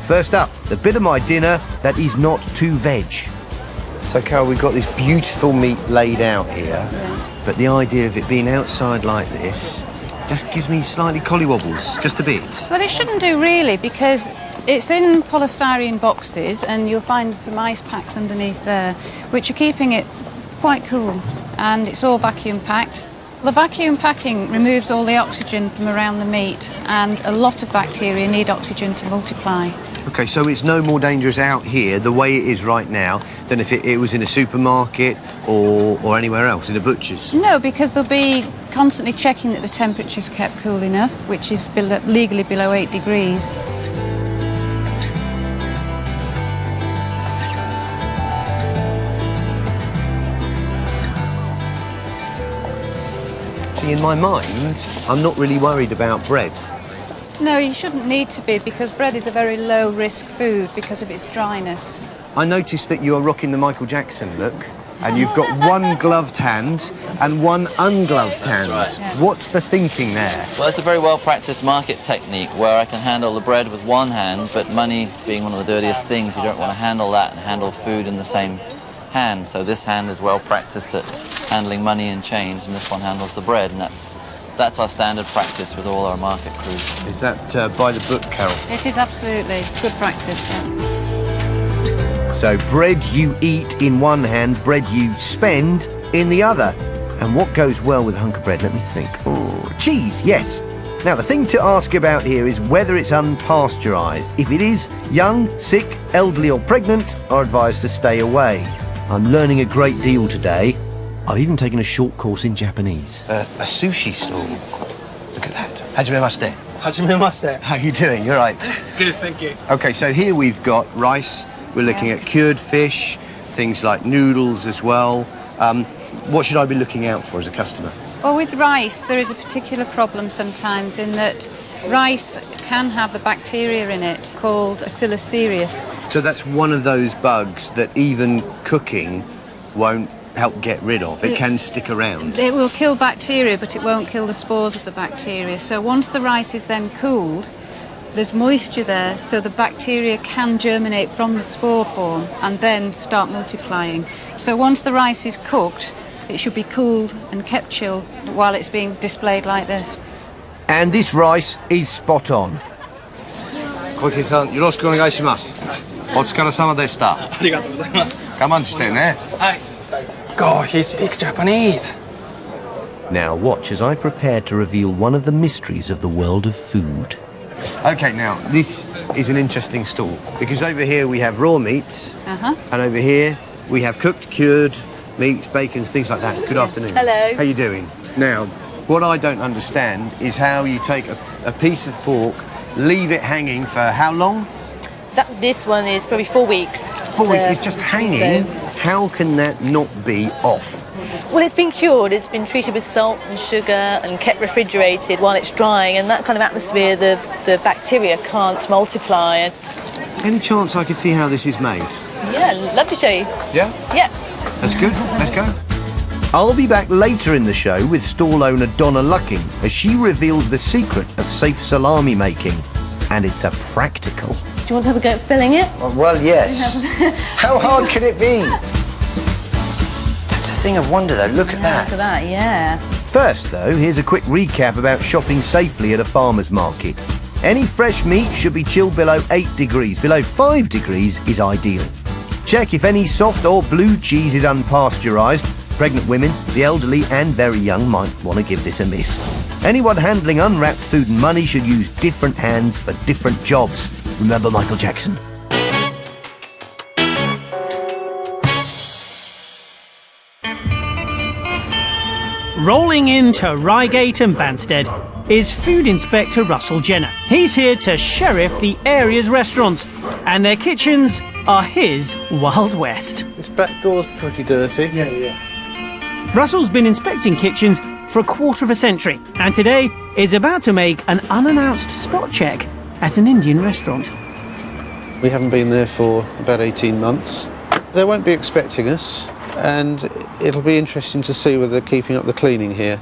First up, the bit of my dinner that is not too veg. So, Carol, we've got this beautiful meat laid out here, but the idea of it being outside like this just gives me slightly collywobbles, just a bit. Well, it shouldn't do really, because it's in polystyrene boxes and you'll find some ice packs underneath there, which are keeping it quite cool, and it's all vacuum packed. The vacuum packing removes all the oxygen from around the meat, and a lot of bacteria need oxygen to multiply. OK, so it's no more dangerous out here, the way it is right now, than if it was in a supermarket or anywhere else, in a butcher's? No, because they'll be constantly checking that the temperature's kept cool enough, which is legally below 8 degrees. See, in my mind, I'm not really worried about bread. No, you shouldn't need to be, because bread is a very low-risk food because of its dryness. I noticed that you are rocking the Michael Jackson look, and you've got one gloved hand and one ungloved hand. That's right. What's the thinking there? Well, it's a very well-practiced market technique where I can handle the bread with one hand, but money being one of the dirtiest things, you don't want to handle that and handle food in the same hand. So this hand is well-practiced at handling money and change, and this one handles the bread, and that's our standard practice with all our market crews. Is that by the book, Carol? It is, absolutely. It's good practice, yeah. So bread you eat in one hand, bread you spend in the other. And what goes well with a hunk of bread? Let me think. Oh, cheese, yes. Now, the thing to ask about here is whether it's unpasteurised. If it is, young, sick, elderly or pregnant are advised to stay away. I'm learning a great deal today. I've even taken a short course in Japanese. A sushi stall. Look at that. Hajimemashite. Hajimemashite. How you doing? You're right. Good, thank you. Okay, so here we've got rice. We're looking at cured fish, things like noodles as well. What should I be looking out for as a customer? Well, with rice, there is a particular problem sometimes in that rice can have a bacteria in it called Bacillus cereus. So that's one of those bugs that even cooking won't help get rid of. It can stick around. It will kill bacteria, but it won't kill the spores of the bacteria. So once the rice is then cooled, there's moisture there, so the bacteria can germinate from the spore form and then start multiplying. So once the rice is cooked, it should be cooled and kept chilled while it's being displayed like this. And this rice is spot on. Koike-san, yoroshiku onegai shimasu. Otsukaresama deshita. Arigatou gozaimasu. Gaman shite ne. God, he speaks Japanese. Now watch as I prepare to reveal one of the mysteries of the world of food. Okay, now, this is an interesting stall, because over here we have raw meat, and over here we have cooked, cured meats, bacons, things like that. Good afternoon. Hello. How you doing? Now, what I don't understand is how you take a piece of pork, leave it hanging for how long? This one is probably 4 weeks. 4 weeks, it's just hanging. How can that not be off? Well, it's been cured, it's been treated with salt and sugar and kept refrigerated while it's drying, and that kind of atmosphere, the bacteria can't multiply. Any chance I could see how this is made? Yeah, love to show you. Yeah? Yeah. That's good, let's go. I'll be back later in the show with stall owner Donna Lucking as she reveals the secret of safe salami making. And it's a practical. Do you want to have a go at filling it? Well, yes. How hard can it be? That's a thing of wonder, though. Look at that. Look at that, yeah. First, though, here's a quick recap about shopping safely at a farmer's market. Any fresh meat should be chilled below 8 degrees. Below 5 degrees is ideal. Check if any soft or blue cheese is unpasteurised. Pregnant women, the elderly and very young might want to give this a miss. Anyone handling unwrapped food and money should use different hands for different jobs. Remember Michael Jackson? Rolling into Reigate and Banstead is Food Inspector Russell Jenner. He's here to sheriff the area's restaurants, and their kitchens are his Wild West. This back door's pretty dirty. Yeah. Russell's been inspecting kitchens for a quarter of a century, and today is about to make an unannounced spot check at an Indian restaurant. We haven't been there for about 18 months. They won't be expecting us, and it'll be interesting to see whether they're keeping up the cleaning here.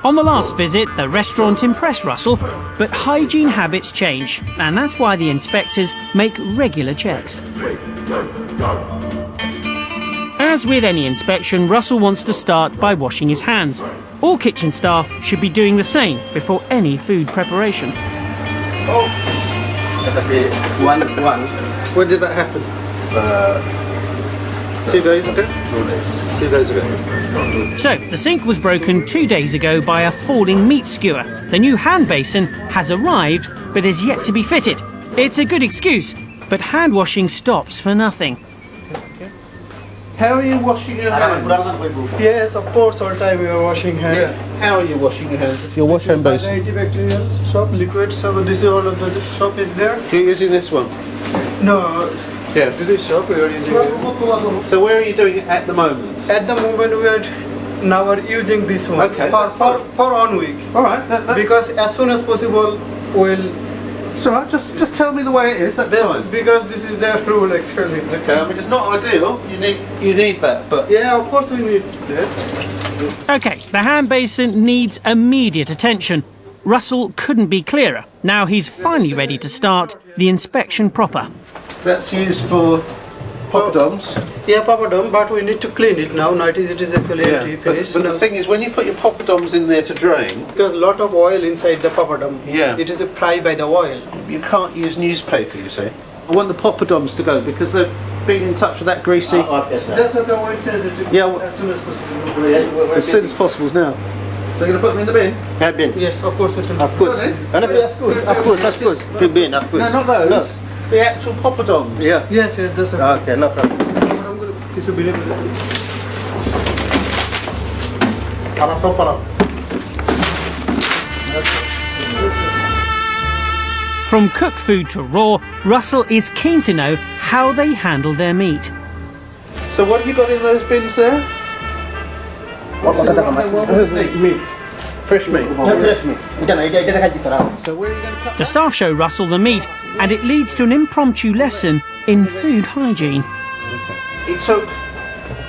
On the last visit, the restaurant impressed Russell, but hygiene habits change, and that's why the inspectors make regular checks. As with any inspection, Russell wants to start by washing his hands. All kitchen staff should be doing the same before any food preparation. Oh! One. When did that happen? 2 days ago? 2 days ago. So, the sink was broken 2 days ago by a falling meat skewer. The new hand basin has arrived, but is yet to be fitted. It's a good excuse, but hand washing stops for nothing. How are you washing your hands? Yes, of course, all time we are washing hands. Yeah. How are you washing your hands? Your wash hand basin. Antibacterial soap, liquid soap, this is all of the soap is there. You're using this one? No, Yeah. this is soap we are using. So where are you doing it at the moment? At the moment we are now are using this one. Okay. For 1 week. Alright, because as soon as possible we'll... It's alright, just tell me the way it is, that's fine. Because this is their rule actually. Okay, I mean it's not ideal, you need that, but... Yeah, of course we need that. Okay, the hand basin needs immediate attention. Russell couldn't be clearer. Now he's finally ready to start the inspection proper. That's used for poppadoms. Yeah, poppadom, but we need to clean it now. Now it is actually empty. But the thing is, when you put your poppadoms in there to drain... Because a lot of oil inside the poppadom. Yeah. It is fried by the oil. You can't use newspaper, you see. I want the poppadoms to go because they've been in touch with that greasy... Okay, sir. That's okay, we'll change it to as soon as possible. As soon as possible now. So you're going to put them in the bin? Bin. Yes, of course. Of course. Of course. Bin, of course. No, not those. The actual poppadoms. Yeah. Yes, that's okay. Okay, no problem. From cooked food to raw, Russell is keen to know how they handle their meat. So what have you got in those bins there? What's in the meat. Fresh meat. So where are you going to cut? The staff show Russell the meat, and it leads to an impromptu lesson in food hygiene. He took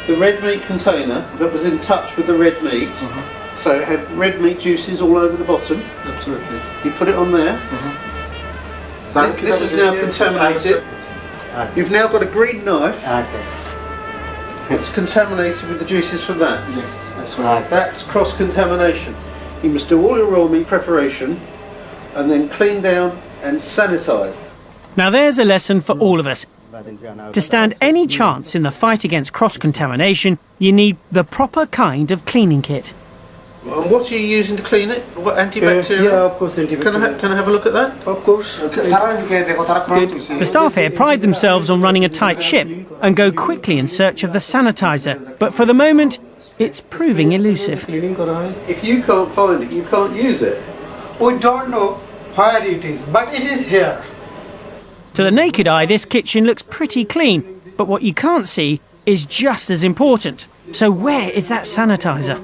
the red meat container that was in touch with the red meat, so it had red meat juices all over the bottom. Absolutely. You put it on there. This is now contaminated. You've now got a green knife. It's contaminated with the juices from that. Yes, that's right. That's cross-contamination. You must do all your raw meat preparation and then clean down and sanitise. Now there's a lesson for all of us. To stand any chance in the fight against cross-contamination, you need the proper kind of cleaning kit. And what are you using to clean it? What, antibacterial? Yeah, of course, antibacterial. Can I have a look at that? Of course. The staff here pride themselves on running a tight ship and go quickly in search of the sanitizer. But for the moment, it's proving elusive. If you can't find it, you can't use it. We don't know where it is, but it is here. To the naked eye, this kitchen looks pretty clean, but what you can't see is just as important. So where is that sanitizer?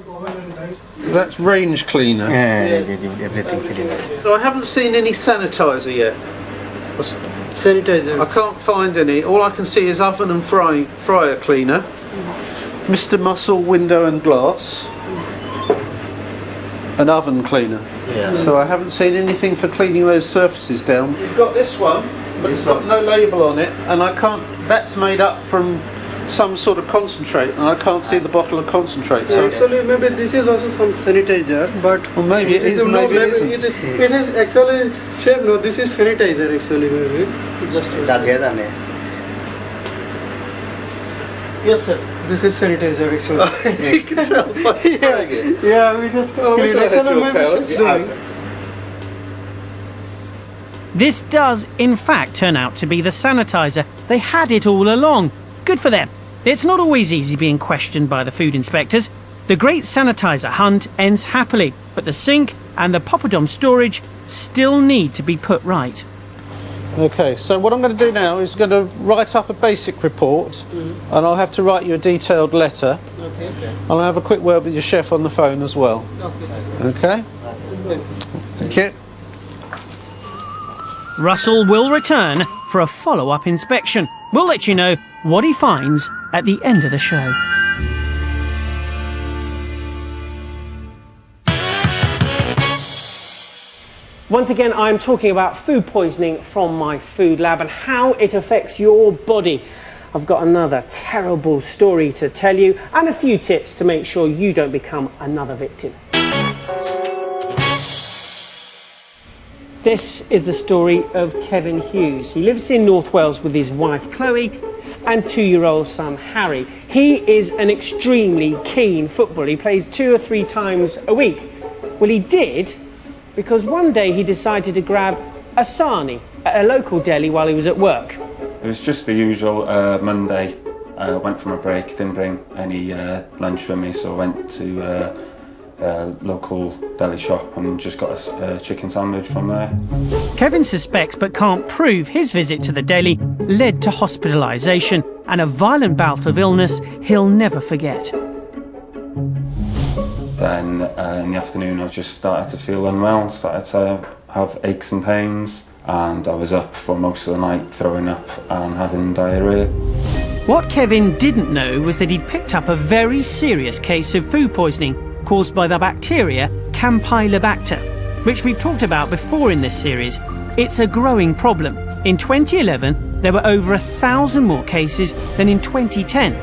That's range cleaner. Everything cleaner. I haven't seen any sanitizer yet. Sanitizer. I can't find any. All I can see is oven and fryer cleaner. Mr. Muscle window and glass. An oven cleaner. Yeah. So I haven't seen anything for cleaning those surfaces down. You've got this one, but it's got no label on it, and I can't. That's made up from some sort of concentrate, and I can't see the bottle of concentrate. So actually, maybe this is also some sanitizer, but well, maybe it is, maybe it isn't. It is actually, chef, no, this is sanitizer actually, maybe. Just yes, sir. This is sanitizer actually. You can tell by spraying it. Yeah, because This does, in fact, turn out to be the sanitizer. They had it all along. Good for them. It's not always easy being questioned by the food inspectors. The great sanitizer hunt ends happily, but the sink and the poppadom storage still need to be put right. Okay, so what I'm going to do now is going to write up a basic report, and I'll have to write you a detailed letter. Okay. I'll have a quick word with your chef on the phone as well. Okay? Thank you. Russell will return for a follow-up inspection. We'll let you know what he finds at the end of the show. Once again, I'm talking about food poisoning from my food lab and how it affects your body. I've got another terrible story to tell you and a few tips to make sure you don't become another victim. This is the story of Kevin Hughes. He lives in North Wales with his wife Chloe and 2-year-old son Harry. He is an extremely keen footballer. He plays 2 or 3 times a week. Well, he did because one day he decided to grab a sarnie at a local deli while he was at work. It was just the usual Monday. Went from a break, didn't bring any lunch with me, so I went to local deli shop and just got a chicken sandwich from there. Kevin suspects but can't prove his visit to the deli led to hospitalisation and a violent bout of illness he'll never forget. Then in the afternoon I just started to feel unwell, started to have aches and pains, and I was up for most of the night throwing up and having diarrhoea. What Kevin didn't know was that he'd picked up a very serious case of food poisoning caused by the bacteria Campylobacter, which we've talked about before in this series. It's a growing problem. In 2011, there were over 1,000 more cases than in 2010.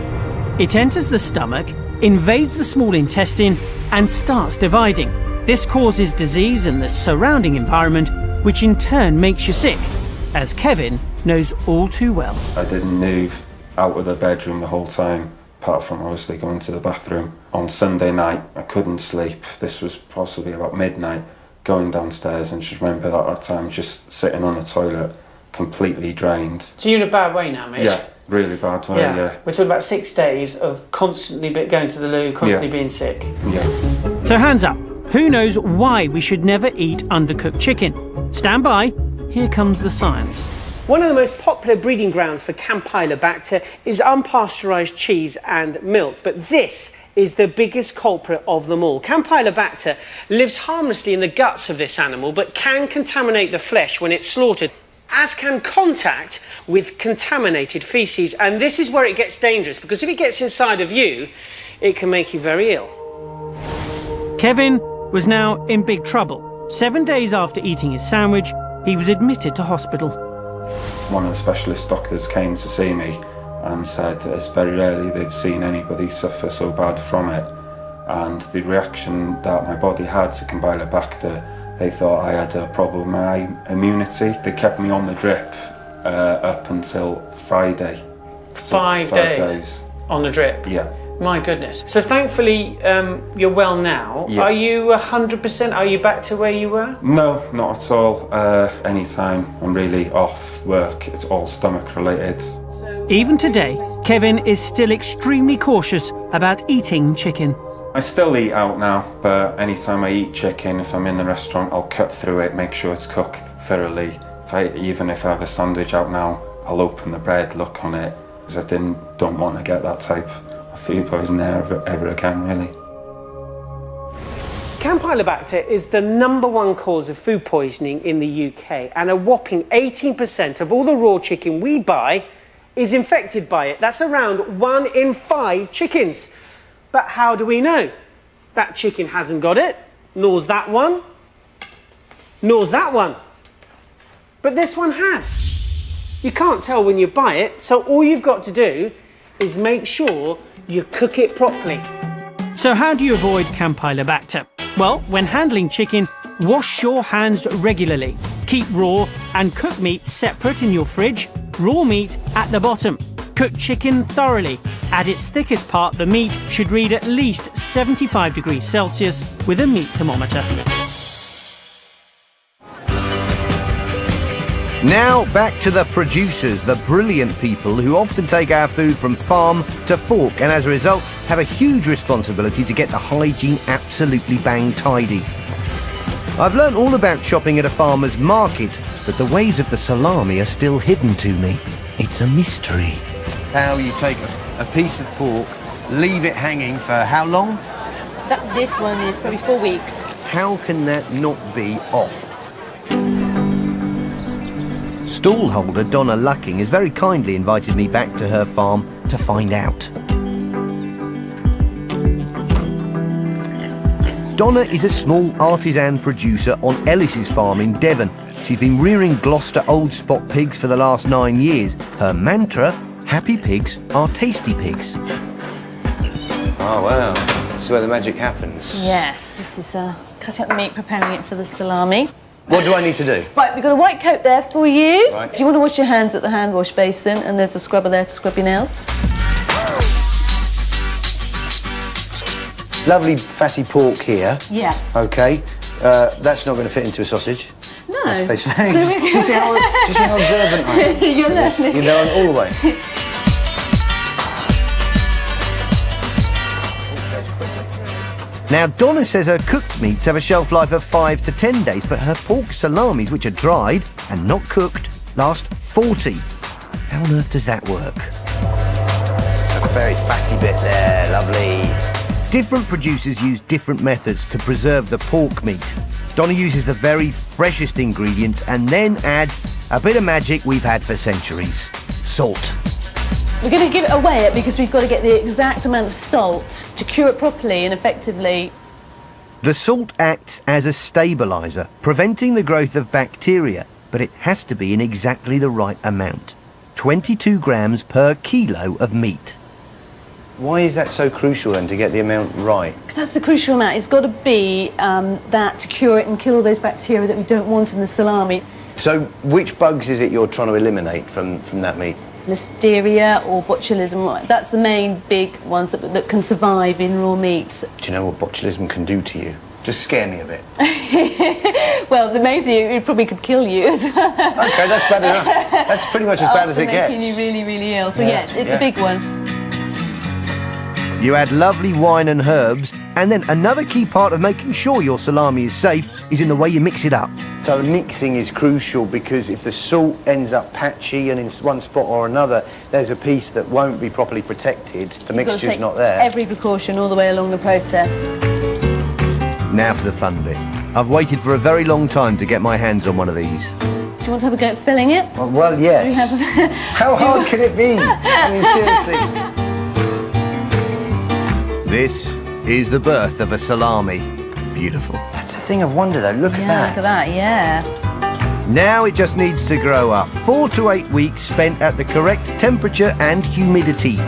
It enters the stomach, invades the small intestine, and starts dividing. This causes disease in the surrounding environment, which in turn makes you sick, as Kevin knows all too well. I didn't move out of the bedroom the whole time, apart from obviously going to the bathroom. On Sunday night, I couldn't sleep. This was possibly about midnight, going downstairs, and just remember at that time just sitting on the toilet completely drained. So you're in a bad way now, mate? Yeah, really bad way, yeah. We're talking about 6 days of constantly going to the loo, constantly being sick. Yeah. So hands up. Who knows why we should never eat undercooked chicken? Stand by. Here comes the science. One of the most popular breeding grounds for Campylobacter is unpasteurised cheese and milk, but this is the biggest culprit of them all. Campylobacter lives harmlessly in the guts of this animal, but can contaminate the flesh when it's slaughtered, as can contact with contaminated faeces. And this is where it gets dangerous, because if it gets inside of you, it can make you very ill. Kevin was now in big trouble. 7 days after eating his sandwich, he was admitted to hospital. One of the specialist doctors came to see me and said it's very rarely they've seen anybody suffer so bad from it. And the reaction that my body had to Campylobacter, they thought I had a problem with my immunity. They kept me on the drip up until Friday. 5 days on the drip? Yeah. My goodness. So thankfully you're well now. Yeah. Are you 100%? Are you back to where you were? No, not at all. Anytime I'm really off work, it's all stomach related. Even today, Kevin is still extremely cautious about eating chicken. I still eat out now, but anytime I eat chicken, if I'm in the restaurant, I'll cut through it, make sure it's cooked thoroughly. Even if I have a sandwich out now, I'll open the bread, look on it, because I don't want to get that type of food poisoning ever again, really. Campylobacter is the #1 cause of food poisoning in the UK, and a whopping 18% of all the raw chicken we buy is infected by it. That's around 1 in 5 chickens. But how do we know? That chicken hasn't got it, nor's that one, nor's that one. But this one has. You can't tell when you buy it, so all you've got to do is make sure you cook it properly. So how do you avoid Campylobacter? Well, when handling chicken, wash your hands regularly. Keep raw and cooked meat separate in your fridge, raw meat at the bottom. Cook chicken thoroughly. At its thickest part, the meat should read at least 75 degrees Celsius with a meat thermometer. Now back to the producers, the brilliant people who often take our food from farm to fork and as a result have a huge responsibility to get the hygiene absolutely bang tidy. I've learnt all about shopping at a farmer's market, but the ways of the salami are still hidden to me. It's a mystery. How you take a piece of pork, leave it hanging for how long? This one is probably 4 weeks. How can that not be off? Stallholder Donna Lucking has very kindly invited me back to her farm to find out. Donna is a small artisan producer on Ellis's farm in Devon. She's been rearing Gloucester old spot pigs for the last 9 years. Her mantra, happy pigs are tasty pigs. Oh wow, this is where the magic happens. Yes, this is cutting up the meat, preparing it for the salami. What do I need to do? Right, we've got a white coat there for you. Right. If you want to wash your hands at the hand wash basin, and there's a scrubber there to scrub your nails. Lovely fatty pork here. Yeah. Okay, that's not going to fit into a sausage. No. That's face face. Do you see how observant I am? You're Yes, learning. you know, I'm all the way. Now, Donna says her cooked meats have a shelf life of 5 to 10 days, but her pork salamis, which are dried and not cooked, last 40. How on earth does that work? A very fatty bit there, lovely. Different producers use different methods to preserve the pork meat. Donna uses the very freshest ingredients and then adds a bit of magic we've had for centuries. Salt. We're going to give it a weigh it because we've got to get the exact amount of salt to cure it properly and effectively. The salt acts as a stabiliser, preventing the growth of bacteria, but it has to be in exactly the right amount. 22 grams per kilo of meat. Why is that so crucial then, to get the amount right? Because that's the crucial amount. It's got to be that to cure it and kill all those bacteria that we don't want in the salami. So which bugs is it you're trying to eliminate from that meat? Listeria or botulism, that's the main big ones that can survive in raw meats. Do you know what botulism can do to you? Just scare me a bit. Well, the main thing, it probably could kill you as well. Okay, that's bad enough. That's pretty much as bad as it gets. Making you really, really ill. So yeah, it's a big one. You add lovely wine and herbs, and then another key part of making sure your salami is safe is in the way you mix it up. So mixing is crucial because if the salt ends up patchy and in one spot or another, there's a piece that won't be properly protected. The mixture's not there. Every precaution all the way along the process. Now for the fun bit. I've waited for a very long time to get my hands on one of these. Do you want to have a go at filling it? Well, yes. How hard can it be? I mean, seriously. This is the birth of a salami. Beautiful. That's a thing of wonder, though. Look at that. Look at that, yeah. Now it just needs to grow up. 4 to 8 weeks spent at the correct temperature and humidity.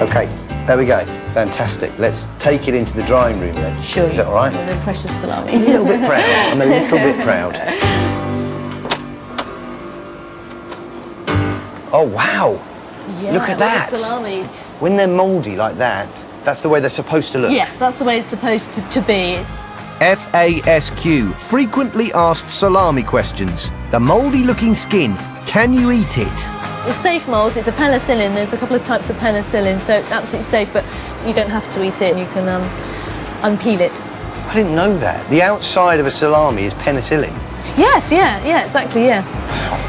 OK, there we go. Fantastic. Let's take it into the drying room then. Sure. Is that all right? The precious salami. A little bit proud. I'm a little bit proud. Oh, wow. Yeah, look at that. The salamis. When they're mouldy like that, that's the way they're supposed to look. Yes, that's the way it's supposed to be. FASQ, frequently asked salami questions. The mouldy-looking skin, can you eat it? It's safe moulds, it's a penicillin. There's a couple of types of penicillin, so it's absolutely safe, but you don't have to eat it. You can unpeel it. I didn't know that. The outside of a salami is penicillin. Yes, yeah, exactly, yeah.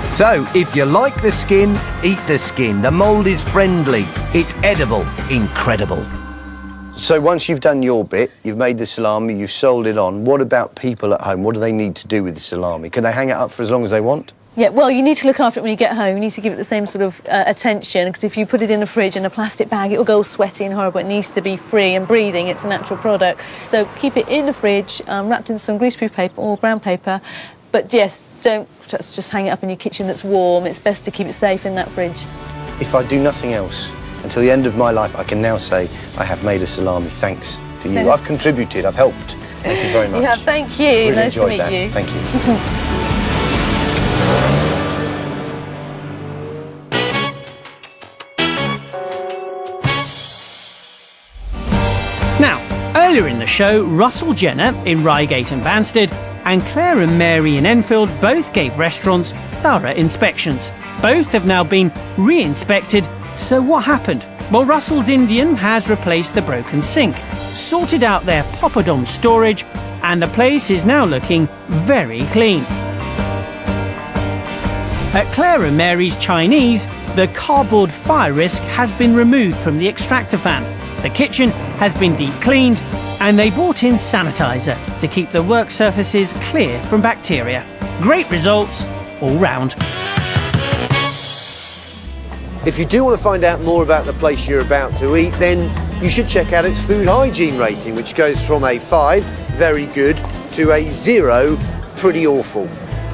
So, if you like the skin, eat the skin. The mould is friendly. It's edible. Incredible. So once you've done your bit, you've made the salami, you've sold it on, what about people at home? What do they need to do with the salami? Can they hang it up for as long as they want? Yeah, well, you need to look after it when you get home. You need to give it the same sort of attention, because if you put it in the fridge in a plastic bag, it'll go all sweaty and horrible. It needs to be free and breathing. It's a natural product. So keep it in the fridge, wrapped in some greaseproof paper or brown paper. But yes, don't just hang it up in your kitchen that's warm. It's best to keep it safe in that fridge. If I do nothing else, until the end of my life, I can now say I have made a salami thanks to you. I've contributed, I've helped. Thank you very much. Yeah, thank you. Really nice to meet that. you. Thank you. Now, earlier in the show, Russell Jenner in Reigate and Banstead and Claire and Mary in Enfield both gave restaurants thorough inspections. Both have now been re-inspected. So what happened? Well, Russell's Indian has replaced the broken sink, sorted out their poppadom storage, and the place is now looking very clean. At Claire and Mary's Chinese, the cardboard fire risk has been removed from the extractor fan. The kitchen has been deep cleaned, and they brought in sanitizer to keep the work surfaces clear from bacteria. Great results all round. If you do want to find out more about the place you're about to eat, then you should check out its food hygiene rating, which goes from a 5, very good, to a 0, pretty awful.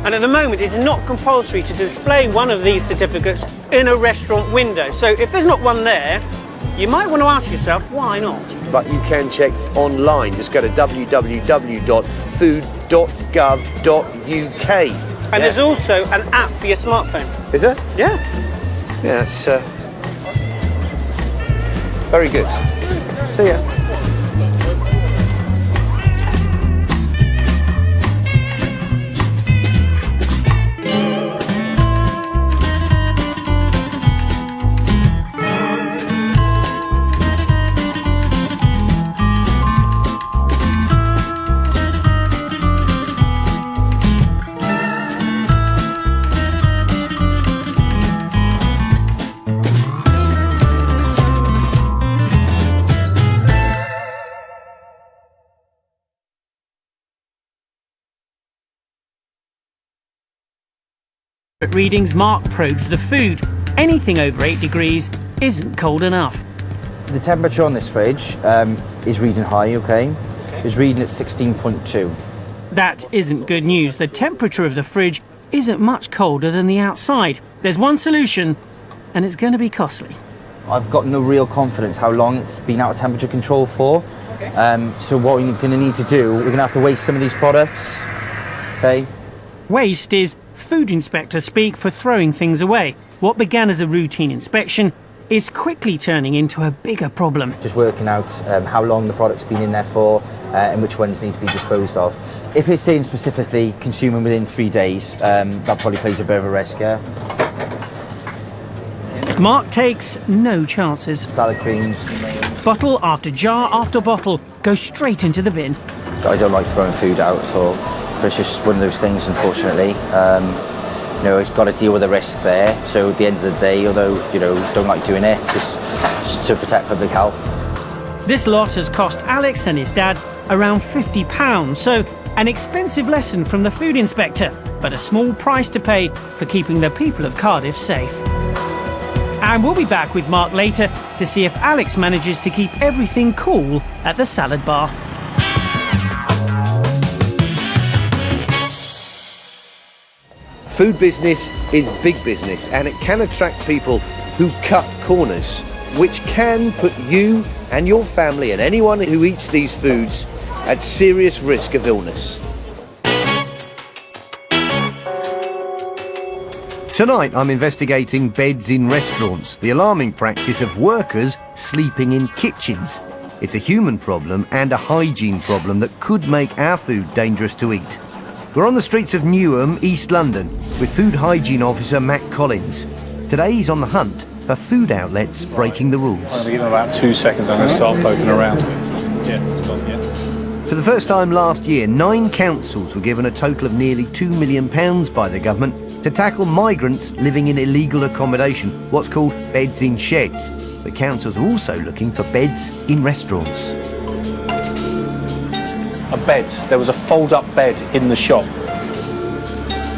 And at the moment, it's not compulsory to display one of these certificates in a restaurant window. So if there's not one there, you might want to ask yourself, why not? But you can check online. Just go to www.food.gov.uk. And there's also an app for your smartphone. Is there? Yeah. Yeah, it's very good. See ya. Readings, Mark probes the food. Anything over 8 degrees isn't cold enough. The temperature on this fridge is reading high, okay? It's reading at 16.2. That isn't good news. The temperature of the fridge isn't much colder than the outside. There's one solution, and it's going to be costly. I've got no real confidence how long it's been out of temperature control for. Okay. So what we're going to need to do, we're going to have to waste some of these products, okay? Waste is food inspector speak for throwing things away. What began as a routine inspection is quickly turning into a bigger problem. Just working out how long the product's been in there for, and which ones need to be disposed of. If it's saying specifically consuming within 3 days, that probably plays a bit of a risk, yeah. Mark takes no chances. Salad creams. Bottle after jar after bottle goes straight into the bin. I don't like throwing food out at all, but it's just one of those things, unfortunately. You know, it's got to deal with the risk there. So at the end of the day, although, you know, don't like doing it, it's just to protect public health. This lot has cost Alex and his dad around £50, so an expensive lesson from the food inspector, but a small price to pay for keeping the people of Cardiff safe. And we'll be back with Mark later to see if Alex manages to keep everything cool at the salad bar. Food business is big business, and it can attract people who cut corners, which can put you and your family and anyone who eats these foods at serious risk of illness. Tonight I'm investigating beds in restaurants, the alarming practice of workers sleeping in kitchens. It's a human problem and a hygiene problem that could make our food dangerous to eat. We're on the streets of Newham, East London, with Food Hygiene Officer Matt Collins. Today he's on the hunt for food outlets breaking the rules. I'll give it about 2 seconds, I'm going to start poking around. Yeah, it's gone, yeah. For the first time last year, 9 councils were given a total of nearly £2 million by the government to tackle migrants living in illegal accommodation, what's called beds in sheds. But councils are also looking for beds in restaurants. A bed. There was a fold-up bed in the shop.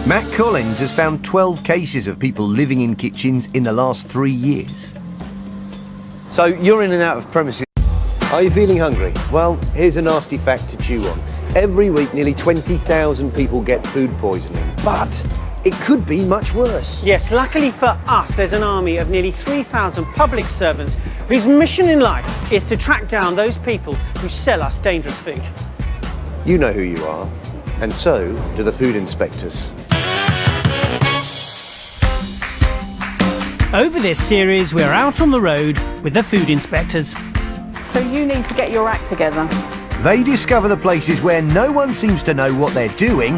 Matt Collins has found 12 cases of people living in kitchens in the last 3 years. So you're in and out of premises. Are you feeling hungry? Well, here's a nasty fact to chew on. Every week, nearly 20,000 people get food poisoning, but it could be much worse. Yes, luckily for us, there's an army of nearly 3,000 public servants whose mission in life is to track down those people who sell us dangerous food. You know who you are, and so do the food inspectors. Over this series, we're out on the road with the food inspectors. So you need to get your act together. They discover the places where no one seems to know what they're doing.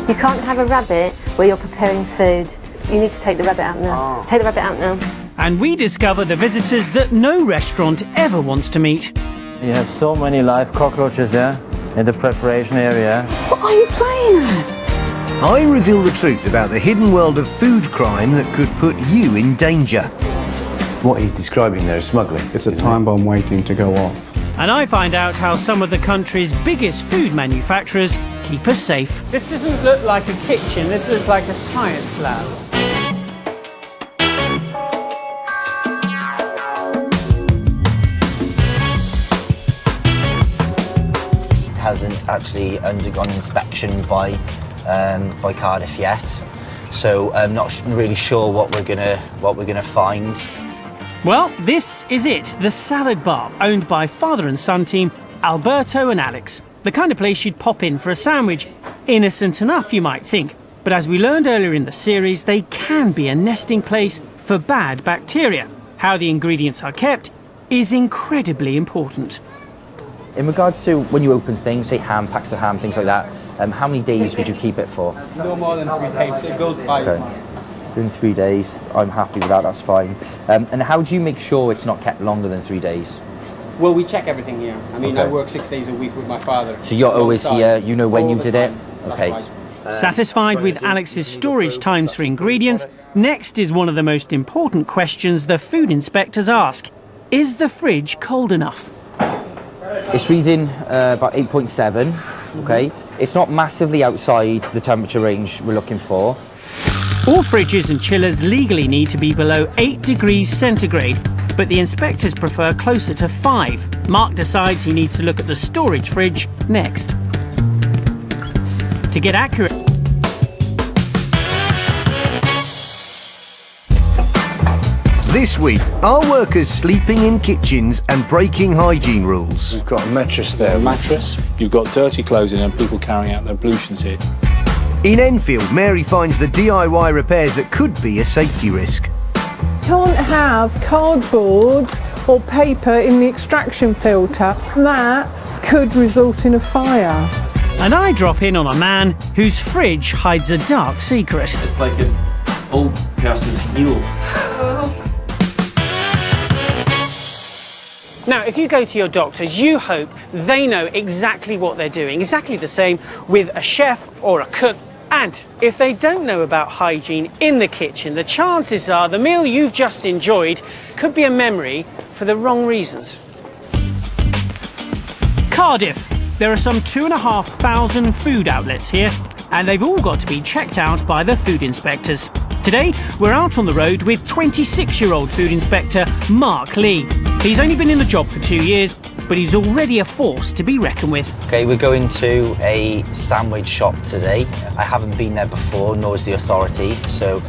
You can't have a rabbit where you're preparing food. You need to take the rabbit out now. Take the rabbit out now. And we discover the visitors that no restaurant ever wants to meet. You have so many live cockroaches here in the preparation area. What are you playing at? I reveal the truth about the hidden world of food crime that could put you in danger. What he's describing there is smuggling. It's a time bomb waiting to go off. And I find out how some of the country's biggest food manufacturers keep us safe. This doesn't look like a kitchen, this looks like a science lab. Hasn't actually undergone inspection by Cardiff yet, so I'm not really sure what we're gonna find. Well, this is it, the salad bar, owned by father and son team Alberto and Alex. The kind of place you'd pop in for a sandwich. Innocent enough, you might think, but as we learned earlier in the series, they can be a nesting place for bad bacteria. How the ingredients are kept is incredibly important. In regards to when you open things, say ham, packs of ham, things like that, how many days would you keep it for? No more than 3 days, it goes by. Okay. In 3 days, I'm happy with that, that's fine. And how do you make sure it's not kept longer than 3 days? Well, we check everything here. I mean, Okay. I work 6 days a week with my father. So you're always here, you know when you did it? Okay. Satisfied with Alex's storage times for ingredients, next is one of the most important questions the food inspectors ask. Is the fridge cold enough? It's reading about 8.7, okay? It's not massively outside the temperature range we're looking for. All fridges and chillers legally need to be below 8 degrees centigrade, but the inspectors prefer closer to 5. Mark decides he needs to look at the storage fridge next. To get accurate... This week, are workers sleeping in kitchens and breaking hygiene rules? We've got a mattress there. A mattress, you've got dirty clothes in and people carrying out their ablutions here. In Enfield, Mary finds the DIY repairs that could be a safety risk. Can't have cardboard or paper in the extraction filter. That could result in a fire. And I drop in on a man whose fridge hides a dark secret. It's like an old person's meal. Now, if you go to your doctors, you hope they know exactly what they're doing, exactly the same with a chef or a cook. And if they don't know about hygiene in the kitchen, the chances are the meal you've just enjoyed could be a memory for the wrong reasons. Cardiff. There are some 2,500 food outlets here, and they've all got to be checked out by the food inspectors. Today, we're out on the road with 26-year-old food inspector Mark Lee. He's only been in the job for 2 years, but he's already a force to be reckoned with. Okay, we're going to a sandwich shop today. I haven't been there before, nor has the authority, so